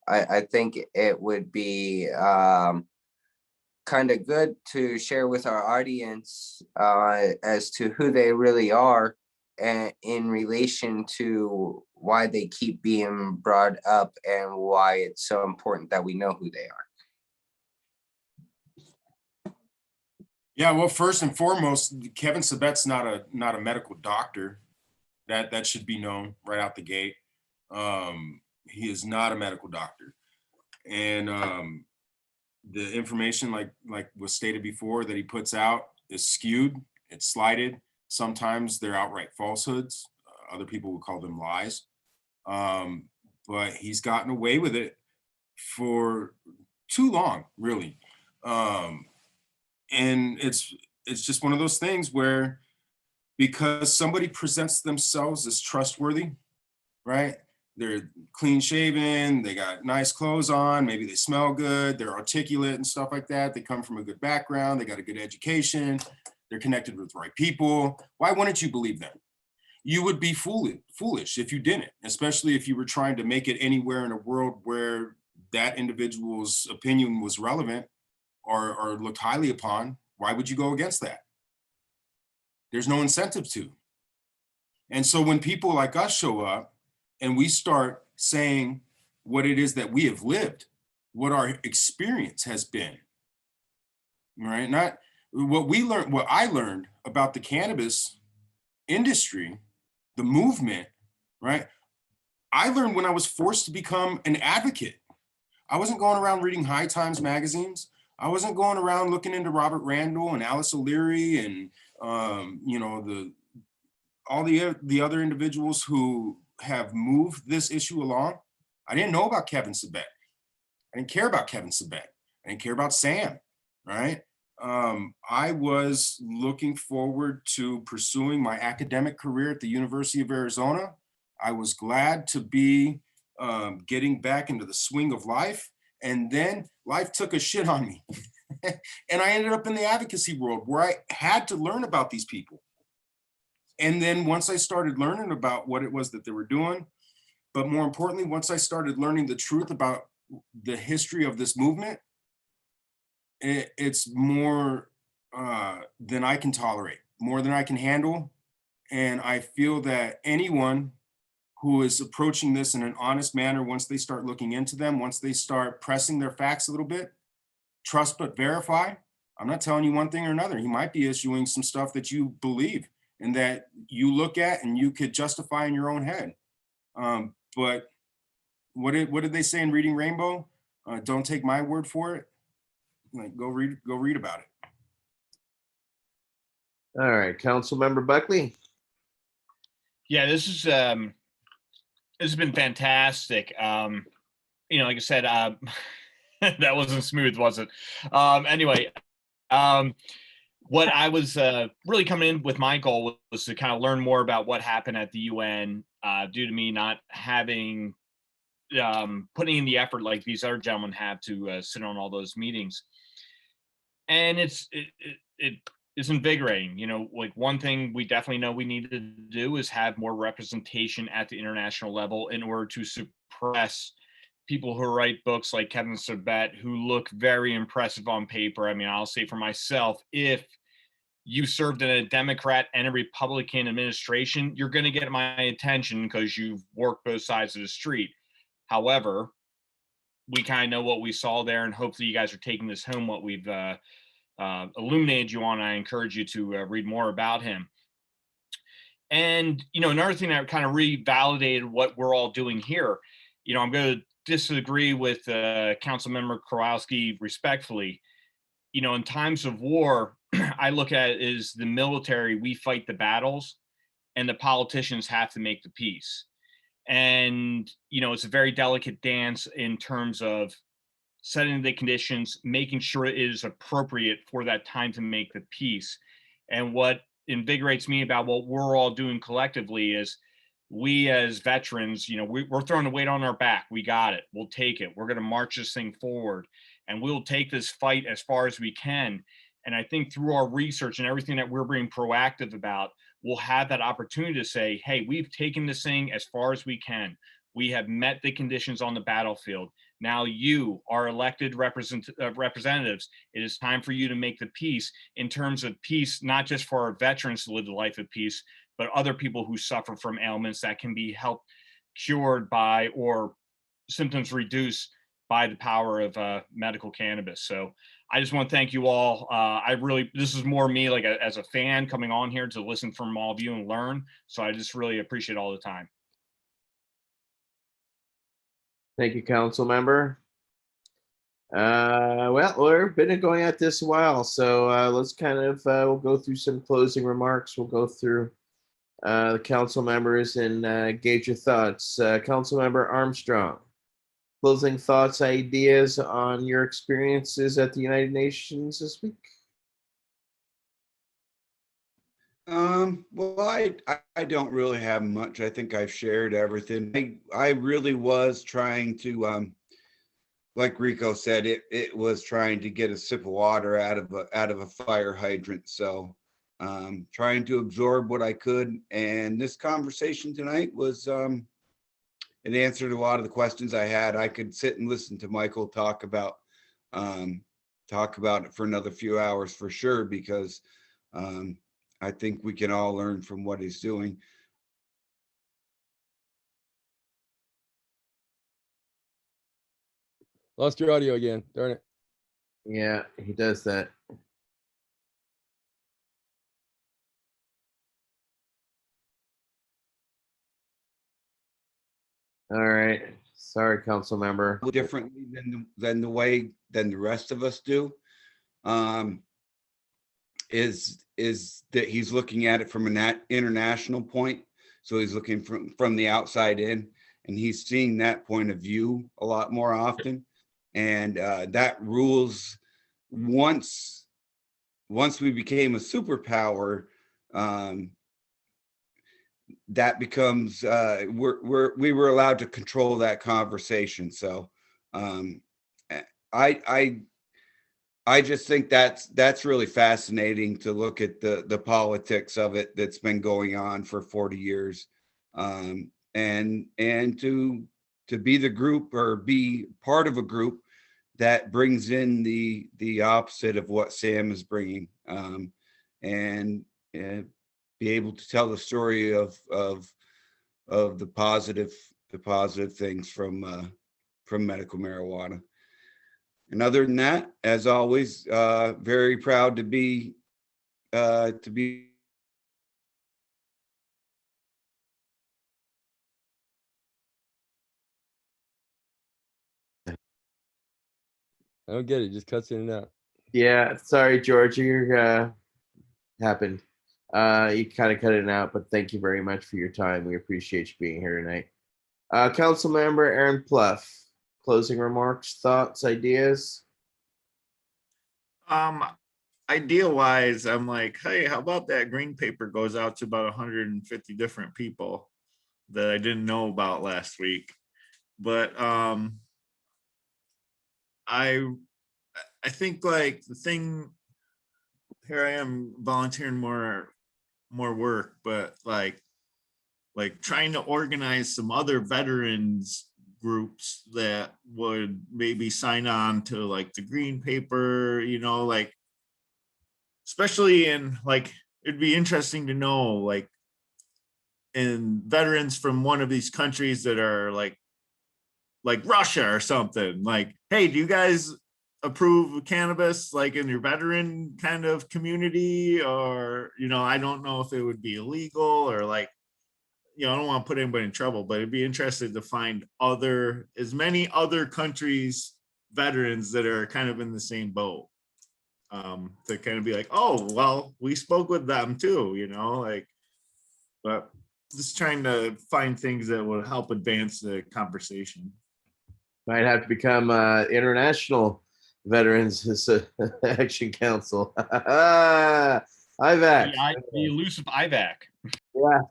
I think it would be kind of good to share with our audience as to who they really are in relation to why they keep being brought up and why it's so important that we know who they are. Yeah, well, first and foremost, Kevin Sabet's not a medical doctor. That should be known right out the gate. He is not a medical doctor, and the information, like was stated before, that he puts out is skewed. It's slighted. Sometimes they're outright falsehoods. Other people would call them lies. But he's gotten away with it for too long, really. And it's just one of those things where, because somebody presents themselves as trustworthy, right? They're clean shaven, they got nice clothes on, maybe they smell good, they're articulate and stuff like that. They come from a good background, they got a good education, they're connected with the right people. Why wouldn't you believe them? You would be foolish if you didn't, especially if you were trying to make it anywhere in a world where that individual's opinion was relevant or looked highly upon. Why would you go against that? There's no incentive to. And so when people like us show up and we start saying what it is that we have lived, what our experience has been, right? Not what we learned, what I learned about the cannabis industry, the movement, right? I learned when I was forced to become an advocate. I wasn't going around reading High Times magazines. I wasn't going around looking into Robert Randall and Alice O'Leary and all the other individuals who have moved this issue along. I didn't know about Kevin Sabet. I didn't care about Kevin Sabet. I didn't care about Sam, right? I was looking forward to pursuing my academic career at the University of Arizona. I was glad to be getting back into the swing of life. And then life took a shit on me. And I ended up in the advocacy world where I had to learn about these people. And then once I started learning about what it was that they were doing, but more importantly, once I started learning the truth about the history of this movement, it's more than I can tolerate, more than I can handle. And I feel that anyone who is approaching this in an honest manner, once they start looking into them, once they start pressing their facts a little bit, trust but verify. I'm not telling you one thing or another. He might be issuing some stuff that you believe and that you look at and you could justify in your own head. But what did they say in Reading Rainbow? Don't take my word for it. Like, go read about it. All right, Councilmember Buckley. Yeah, this has been fantastic. Like I said, that wasn't smooth, was it? Anyway, what I was really coming in with my goal was to kind of learn more about what happened at the UN due to me not having putting in the effort like these other gentlemen have to sit on all those meetings. And it is invigorating. Like, one thing we definitely know we need to do is have more representation at the international level in order to suppress people who write books like Kevin Sabet, who look very impressive on paper. I mean, I'll say for myself, if you served in a Democrat and a Republican administration, you're going to get my attention because you've worked both sides of the street. However, we kind of know what we saw there, and hopefully you guys are taking this home, what we've illuminated you on. I encourage you to read more about him. And, another thing that kind of revalidated what we're all doing here, I'm going to disagree with Councilmember Kowalski respectfully. In times of war, I look at it as the military, we fight the battles, and the politicians have to make the peace. And, it's a very delicate dance in terms of setting the conditions, making sure it is appropriate for that time to make the peace. And what invigorates me about what we're all doing collectively is we as veterans, we're throwing the weight on our back. We got it. We'll take it. We're going to march this thing forward, and we'll take this fight as far as we can. And I think through our research and everything that we're being proactive about, we'll have that opportunity to say, hey, we've taken this thing as far as we can. We have met the conditions on the battlefield. Now you are elected representatives. It is time for you to make the peace, in terms of peace, not just for our veterans to live the life of peace, but other people who suffer from ailments that can be helped cured by or symptoms reduced by the power of medical cannabis. So I just want to thank you all. This is more me like as a fan coming on here to listen from all of you and learn. So I just really appreciate all the time. Thank you, council member. Well, we've been going at this a while, so let's kind of we'll go through some closing remarks. We'll go through the council members and gauge your thoughts. Council member Armstrong, closing thoughts, ideas on your experiences at the United Nations this week. Well, I don't really have much. I think I've shared everything. I really was trying to, like Rico said, it was trying to get a sip of water out of a fire hydrant. So, trying to absorb what I could. And this conversation tonight was, it answered a lot of the questions I had. I could sit and listen to Michael talk about it for another few hours for sure, because, I think we can all learn from what he's doing. Lost your audio again. Darn it. Yeah, he does that. All right. Sorry, council member. Differently than the rest of us do. Is that he's looking at it from an international point. So he's looking from the outside in, and he's seeing that point of view a lot more often. And that rules once we became a superpower, that becomes we were allowed to control that conversation. So I just think that's really fascinating to look at the politics of it that's been going on for 40 years, and to be the group or be part of a group that brings in the opposite of what Sam is bringing, and be able to tell the story of the positive things from medical marijuana. And other than that, as always, very proud to be. I don't get it. It just cuts in and out. Yeah, sorry, George, you're happened. You kind of cut it out, but thank you very much for your time. We appreciate you being here tonight. Council member Aaron Pluff, closing remarks, thoughts, ideas. Idea wise, I'm like, hey, how about that green paper goes out to about 150 different people that I didn't know about last week. But I think like the thing here, I am volunteering more work, but like trying to organize some other veterans groups that would maybe sign on to like the green paper, like especially in like, it'd be interesting to know like in veterans from one of these countries that are like Russia or something, like, hey, do you guys approve of cannabis like in your veteran kind of community? Or, I don't know if it would be illegal or like, I don't want to put anybody in trouble, but it'd be interesting to find as many other countries veterans that are kind of in the same boat, to kind of be like, oh, well, we spoke with them too, like, but just trying to find things that will help advance the conversation. Might have to become International Veterans Action Council. IVAC. The elusive IVAC. Yeah.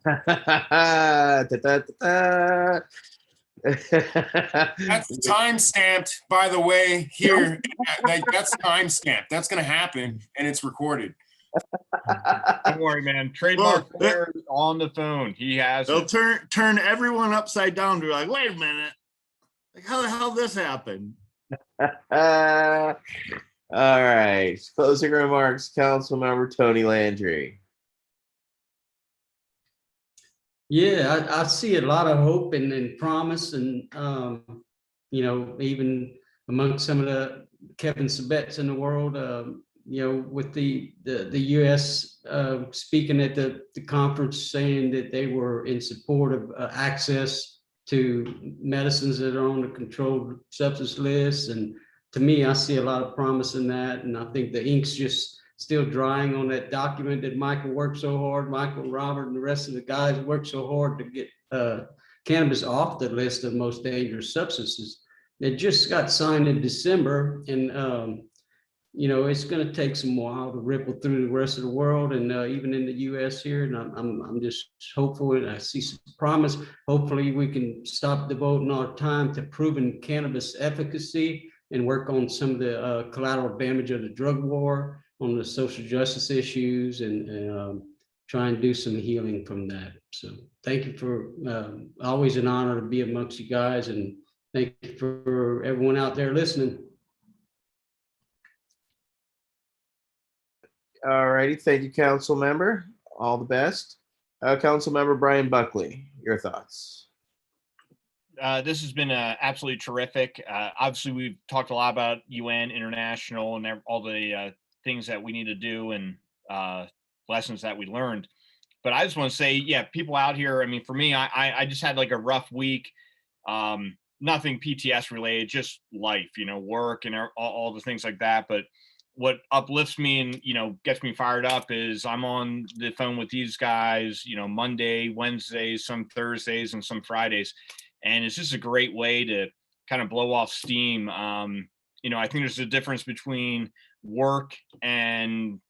That's time stamped, by the way, here. That's time stamped. That's going to happen, and it's recorded. Don't worry, man. Trademark on the phone. He has. They'll turn everyone upside down. Be like, wait a minute, like how the hell this happened? All right. Closing remarks, Councilmember Tony Landry. Yeah, I see a lot of hope and promise and, you know, even amongst some of the Kevin Sabets in the world, you know, with the US speaking at the conference saying that they were in support of access to medicines that are on the controlled substance list. And to me, I see a lot of promise in that. And I think the ink's just still drying on that document that Michael worked so hard, Michael, Robert, and the rest of the guys worked so hard to get cannabis off the list of most dangerous substances. It just got signed in December, and you know, it's going to take some while to ripple through the rest of the world, and even in the U.S. here. And I'm just hopeful, and I see some promise. Hopefully, we can stop devoting our time to proving cannabis efficacy and work on some of the collateral damage of the drug war, on the social justice issues, and try and do some healing from that. So thank you for always an honor to be amongst you guys, and thank you for everyone out there listening. All righty, thank you, council member. All the best. Council member Brian Buckley, your thoughts. This has been absolutely terrific. Obviously, we've talked a lot about UN, international, and all the things that we need to do and lessons that we learned. But I just want to say, yeah, people out here, I mean, for me, I just had like a rough week. Nothing PTS related, just life, you know, work and all the things like that. But what uplifts me and, you know, gets me fired up is I'm on the phone with these guys, you know, Monday, Wednesdays, some Thursdays, and some Fridays. And it's just a great way to kind of blow off steam. You know, I think there's a difference between work and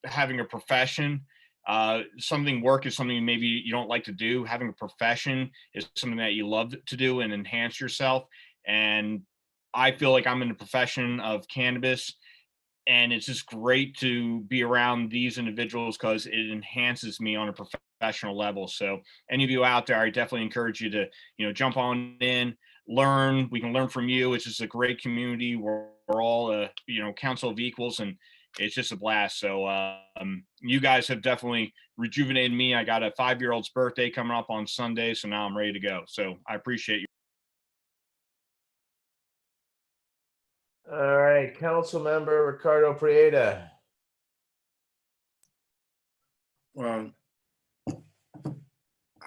having a profession. Work is something maybe you don't like to do. Having a profession is something that you love to do and enhance yourself. And I feel like I'm in the profession of cannabis, and it's just great to be around these individuals because it enhances me on a professional level. So any of you out there, I definitely encourage you to, you know, jump on in, learn. We can learn from you. It's just a great community. We're all a, you know, council of equals, and it's just a blast. So you guys have definitely rejuvenated me. I got a 5-year-old's birthday coming up on Sunday, so now I'm ready to go. So I appreciate you. All right, council member Ricardo Prieta. Well,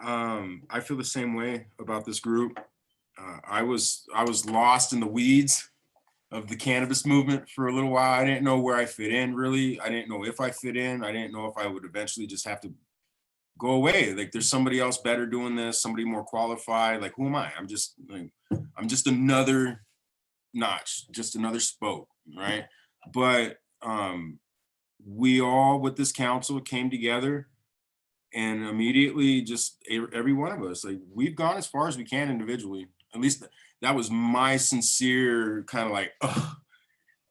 I feel the same way about this group. I was lost in the weeds of the cannabis movement for a little while. I didn't know where I fit in, really. I didn't know if I fit in. I didn't know if I would eventually just have to go away. Like, there's somebody else better doing this, somebody more qualified. Like, who am I? I'm just another notch, just another spoke, right? But we all, with this council, came together, and immediately, just every one of us, like, we've gone as far as we can individually. At least that was my sincere kind of like, ugh.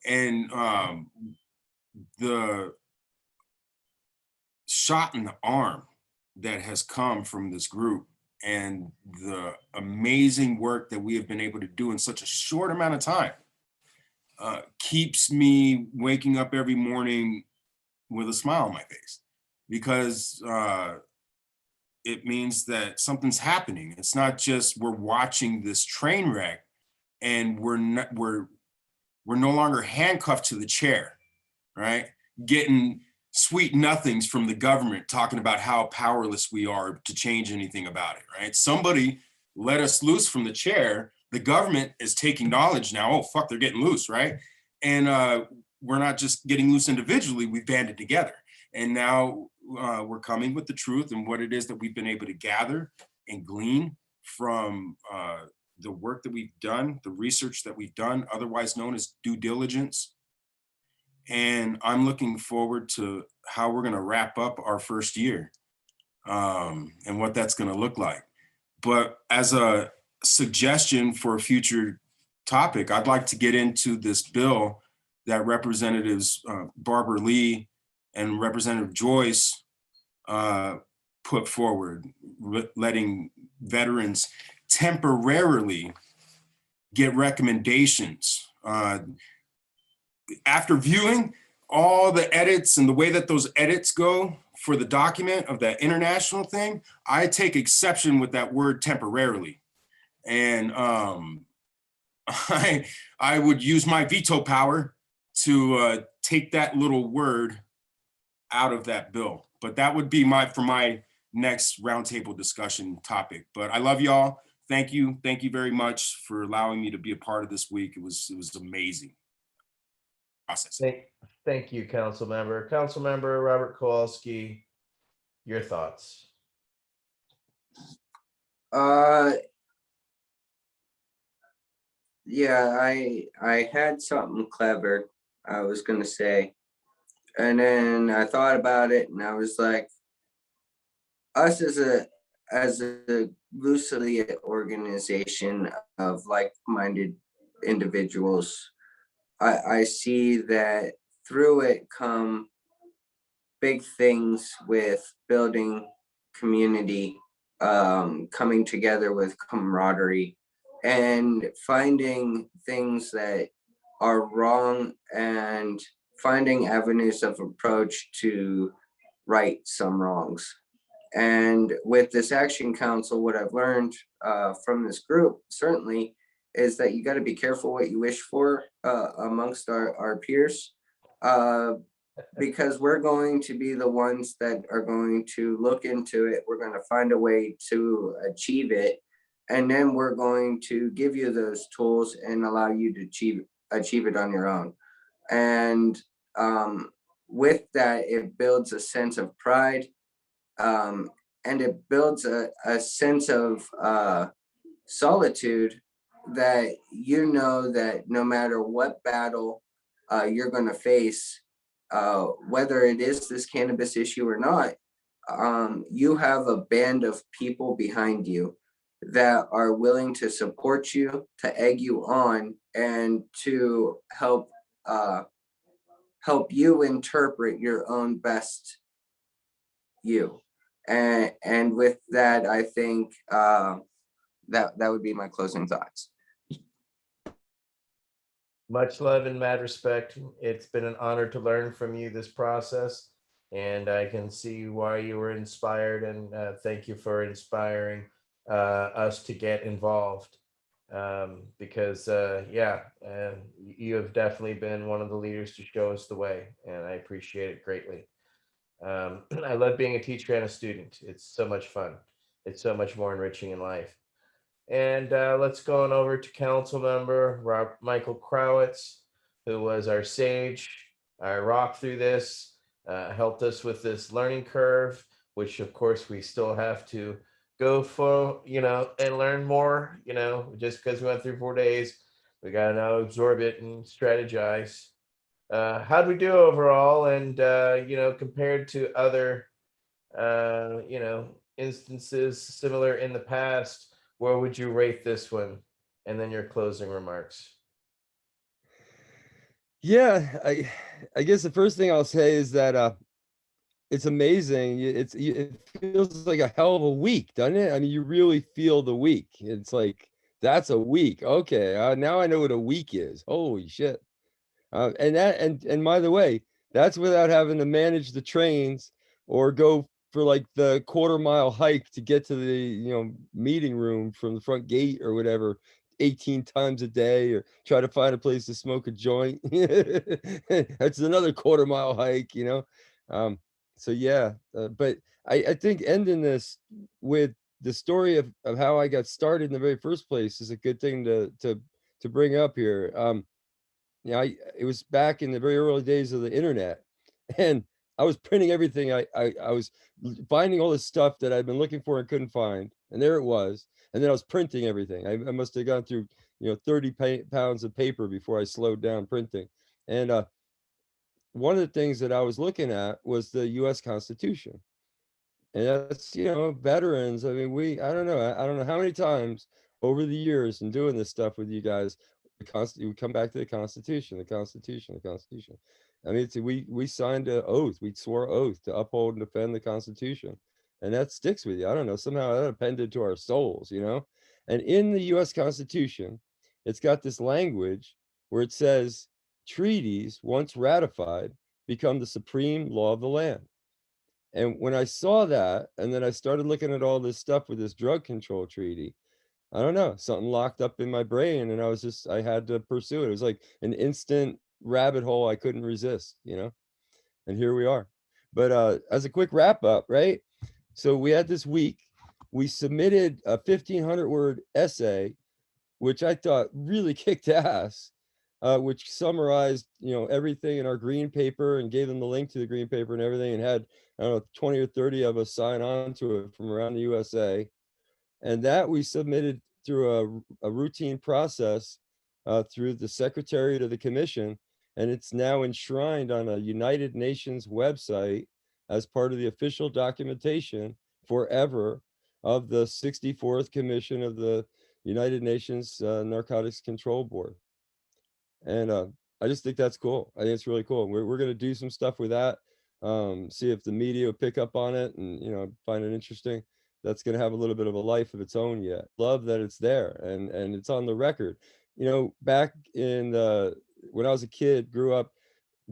And the shot in the arm that has come from this group and the amazing work that we have been able to do in such a short amount of time keeps me waking up every morning with a smile on my face, because it means that something's happening. It's not just we're watching this train wreck and we're no longer handcuffed to the chair, right? Getting sweet nothings from the government talking about how powerless we are to change anything about it, right? Somebody let us loose from the chair. The government is taking knowledge now. Oh, fuck, they're getting loose, right? And we're not just getting loose individually, we've banded together. And now we're coming with the truth and what it is that we've been able to gather and glean from the work that we've done, the research that we've done, otherwise known as due diligence. And I'm looking forward to how we're going to wrap up our first year and what that's going to look like. But as a suggestion for a future topic, I'd like to get into this bill that Representatives Barbara Lee and Representative Joyce put forward, letting veterans temporarily get recommendations. After viewing all the edits and the way that those edits go for the document of that international thing, I take exception with that word temporarily. And I would use my veto power to take that little word out of that bill. But that would be for my next roundtable discussion topic. But I love y'all. Thank you very much for allowing me to be a part of this week. It was amazing process. Thank you, council member. Council member Robert Kowalski, your thoughts. Yeah, I had something clever I was gonna say, and then I thought about it, and I was like, us as a loosely organization of like-minded individuals, I see that through it come big things with building community, coming together with camaraderie, and finding things that are wrong and finding avenues of approach to right some wrongs. And with this action council, what I've learned from this group certainly is that you got to be careful what you wish for amongst our peers, because we're going to be the ones that are going to look into it. We're going to find a way to achieve it. And then we're going to give you those tools and allow you to achieve it on your own. And with that, it builds a sense of pride. And it builds a sense of solitude that you know that no matter what battle you're going to face, whether it is this cannabis issue or not, you have a band of people behind you that are willing to support you, to egg you on, and to help you interpret your own best you. And with that, I think that would be my closing thoughts. Much love and mad respect. It's been an honor to learn from you this process, and I can see why you were inspired, and thank you for inspiring us to get involved, because you have definitely been one of the leaders to show us the way, and I appreciate it greatly. I love being a teacher and a student. It's so much fun. It's so much more enriching in life. And let's go on over to council member Michael Crowitz, who was our sage, our rock through this, helped us with this learning curve, which of course we still have to go for, and learn more, just because we went through 4 days, we got to now absorb it and strategize. How'd we do overall? And, compared to other, instances similar in the past, where would you rate this one? And then your closing remarks. Yeah, I guess the first thing I'll say is that it's amazing. It feels like a hell of a week, doesn't it? I mean, you really feel the week. It's like, that's a week. Okay, now I know what a week is. Holy shit. And by the way, that's without having to manage the trains or go for like the quarter-mile hike to get to the meeting room from the front gate or whatever 18 times a day, or try to find a place to smoke a joint. That's another quarter-mile hike. So yeah, but I think ending this with the story of how I got started in the very first place is a good thing to bring up here. It was back in the very early days of the internet, and I was printing everything. I was finding all this stuff that I'd been looking for and couldn't find, and there it was. And then I was printing everything. I must have gone through 30 pounds of paper before I slowed down printing. And one of the things that I was looking at was the U.S. Constitution, and that's veterans. I mean, I don't know how many times over the years in doing this stuff with you guys, we come back to the Constitution, the Constitution, the Constitution. I mean, we signed an oath, we swore oath to uphold and defend the Constitution, and that sticks with you. I don't know, somehow that appended to our souls, And in the U.S. Constitution, it's got this language where it says treaties once ratified become the supreme law of the land. And when I saw that, and then I started looking at all this stuff with this drug control treaty, I don't know, something locked up in my brain, and I had to pursue it. It was like an instant rabbit hole I couldn't resist, and here we are. But as a quick wrap up, right? So we had this week, we submitted a 1,500 word essay, which I thought really kicked ass, which summarized, everything in our green paper and gave them the link to the green paper and everything, and had, I don't know, 20 or 30 of us sign on to it from around the USA. And that we submitted through a routine process through the Secretariat of the Commission. And it's now enshrined on a United Nations website as part of the official documentation forever of the 64th Commission of the United Nations Narcotics Control Board. And I just think that's cool. I think it's really cool. We're going to do some stuff with that, see if the media will pick up on it and, find it interesting. That's going to have a little bit of a life of its own yet. Love that it's there and it's on the record. Back in when I was a kid, grew up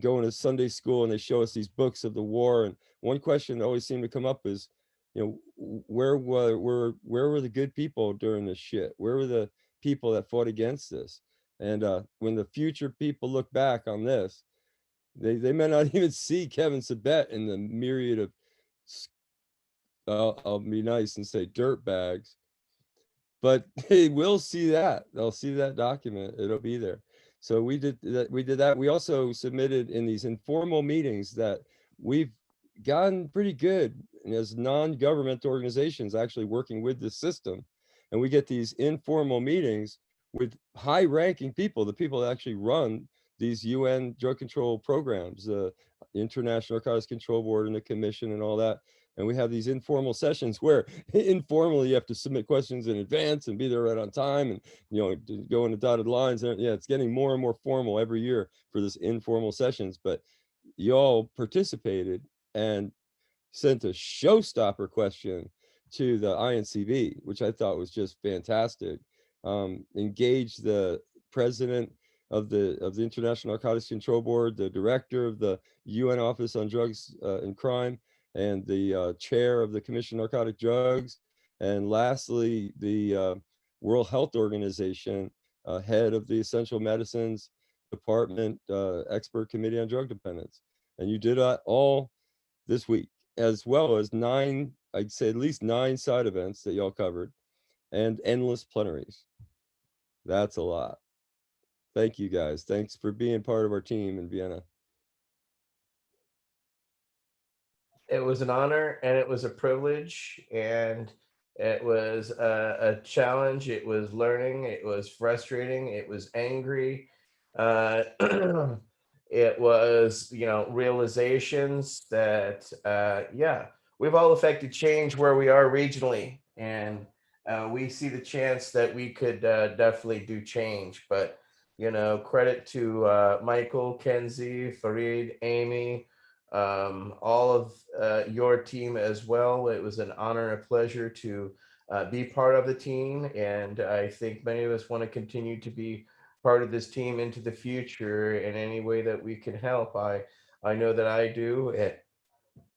going to Sunday school, and they show us these books of the war. And one question that always seemed to come up is, where were the good people during this shit? Where were the people that fought against this? And when the future people look back on this, they may not even see Kevin Sabet in the myriad of, I'll be nice and say dirt bags, but they will see that. They'll see that document. It'll be there. So we did that. We also submitted in these informal meetings that we've gotten pretty good as non-government organizations actually working with the system. And we get these informal meetings with high-ranking people, the people that actually run these UN drug control programs, the International Narcotics Control Board and the Commission and all that. And we have these informal sessions where informally you have to submit questions in advance and be there right on time and, go in the dotted lines. And yeah, it's getting more and more formal every year for this informal sessions, but y'all participated and sent a showstopper question to the INCB, which I thought was just fantastic. Engaged the president of the International Narcotics Control Board, the director of the UN Office on Drugs and Crime, and the chair of the Commission on Narcotic Drugs, and lastly, the World Health Organization, head of the Essential Medicines Department Expert Committee on Drug Dependence. And you did that all this week, as well as 9, I'd say at least 9 side events that y'all covered, and endless plenaries. That's a lot. Thank you guys. Thanks for being part of our team in Vienna. It was an honor and it was a privilege, and it was a challenge. It was learning. It was frustrating. It was angry. It was, realizations that, we've all affected change where we are regionally, and we see the chance that we could definitely do change. But, credit to Michael, Kenzie, Farid, Amy, all of your team as well. It was an honor and a pleasure to be part of the team, and I think many of us want to continue to be part of this team into the future in any way that we can help. I know that I do.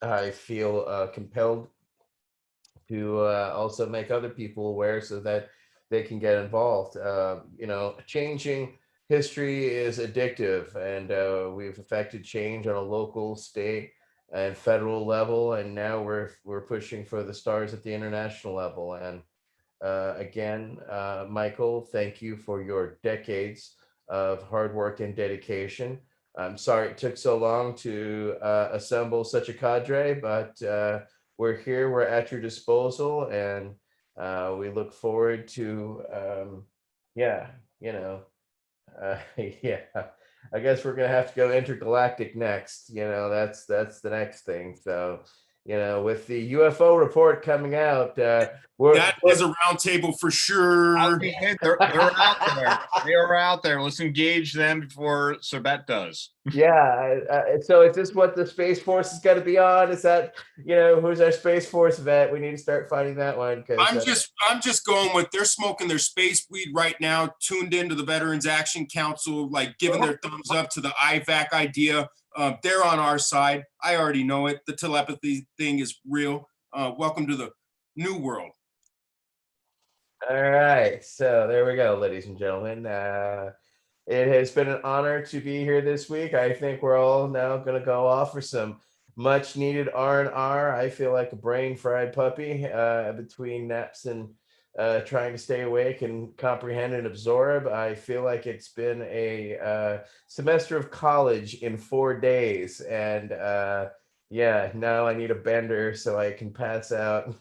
I feel compelled to also make other people aware so that they can get involved. Changing history is addictive, and we've affected change on a local, state, and federal level, and now we're pushing for the stars at the international level. And again, Michael, thank you for your decades of hard work and dedication. I'm sorry it took so long to assemble such a cadre, but we're here, we're at your disposal, and we look forward to, yeah, I guess we're gonna have to go intergalactic next. That's the next thing. So, with the UFO report coming out, That is a roundtable for sure. They're out there. They are out there. Let's engage them before Sabet does. Yeah. So is this what the Space Force is going to be on? Is that, who's our Space Force vet? We need to start fighting that one. I'm just going with, they're smoking their space weed right now, tuned into the Veterans Action Council, like giving their thumbs up to the VAC idea They're on our side. I already know it. The telepathy thing is real. Welcome to the new world. All right, so there we go, ladies and gentlemen. It has been an honor to be here this week. I think we're all now going to go off for some much needed R&R. I feel like a brain fried puppy between naps and trying to stay awake and comprehend and absorb. I feel like it's been a semester of college in 4 days, and yeah, now I need a bender so I can pass out.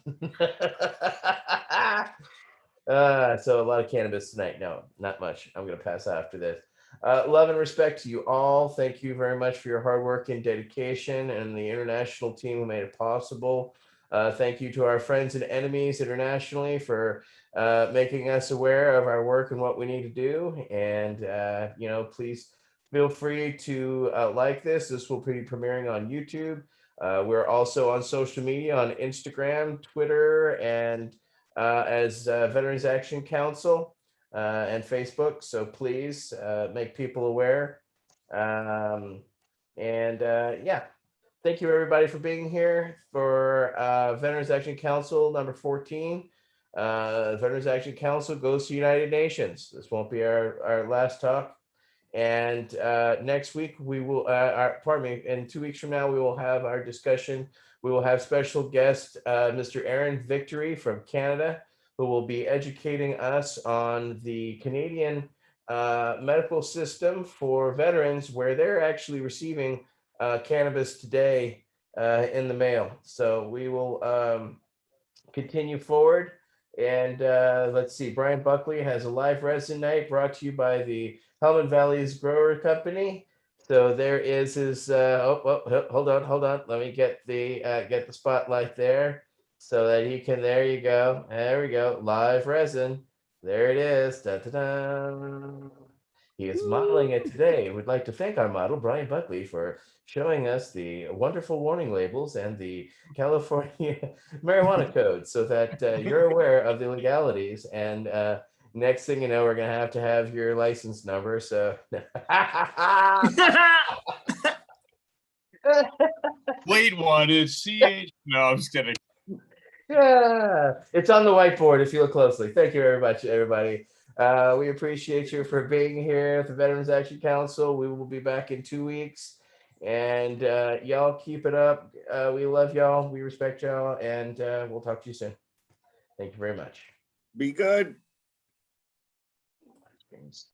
So a lot of cannabis tonight. No, not much. I'm gonna pass out after this. Love and respect to you all. Thank you very much for your hard work and dedication, and the international team who made it possible. Thank you to our friends and enemies internationally for making us aware of our work and what we need to do. And you know, please feel free to like this. This will be premiering on YouTube. We're also on social media on Instagram, Twitter, and as Veterans Action Council and Facebook. So please make people aware. Yeah, thank you everybody for being here for Veterans Action Council number 14. Veterans Action Council goes to United Nations. This won't be our last talk. And next week we will, pardon me, in 2 weeks from now, we will have our discussion. We will have special guest, Mr. Aaron Victory from Canada, who will be educating us on the Canadian medical system for veterans, where they're actually receiving cannabis today in the mail. So we will continue forward. And let's see, Brian Buckley has a live resin night brought to you by the Helmand Valley's Grower Company. So there is his, hold on. Let me get the spotlight there so that he can, there you go. There we go, live resin. There it is, da-da-da. He is modeling it today. We'd like to thank our model, Brian Buckley, for showing us the wonderful warning labels and the California marijuana code so that you're aware of the legalities. And next thing you know, we're going to have your license number. So Wait, one is CH. No, I'm just kidding. yeah, it's on the whiteboard if you look closely. Thank you very much, everybody. We appreciate you for being here at the Veterans Action Council. We will be back in 2 weeks. And y'all keep it up. We love y'all. We respect y'all. And we'll talk to you soon. Thank you very much. Be good.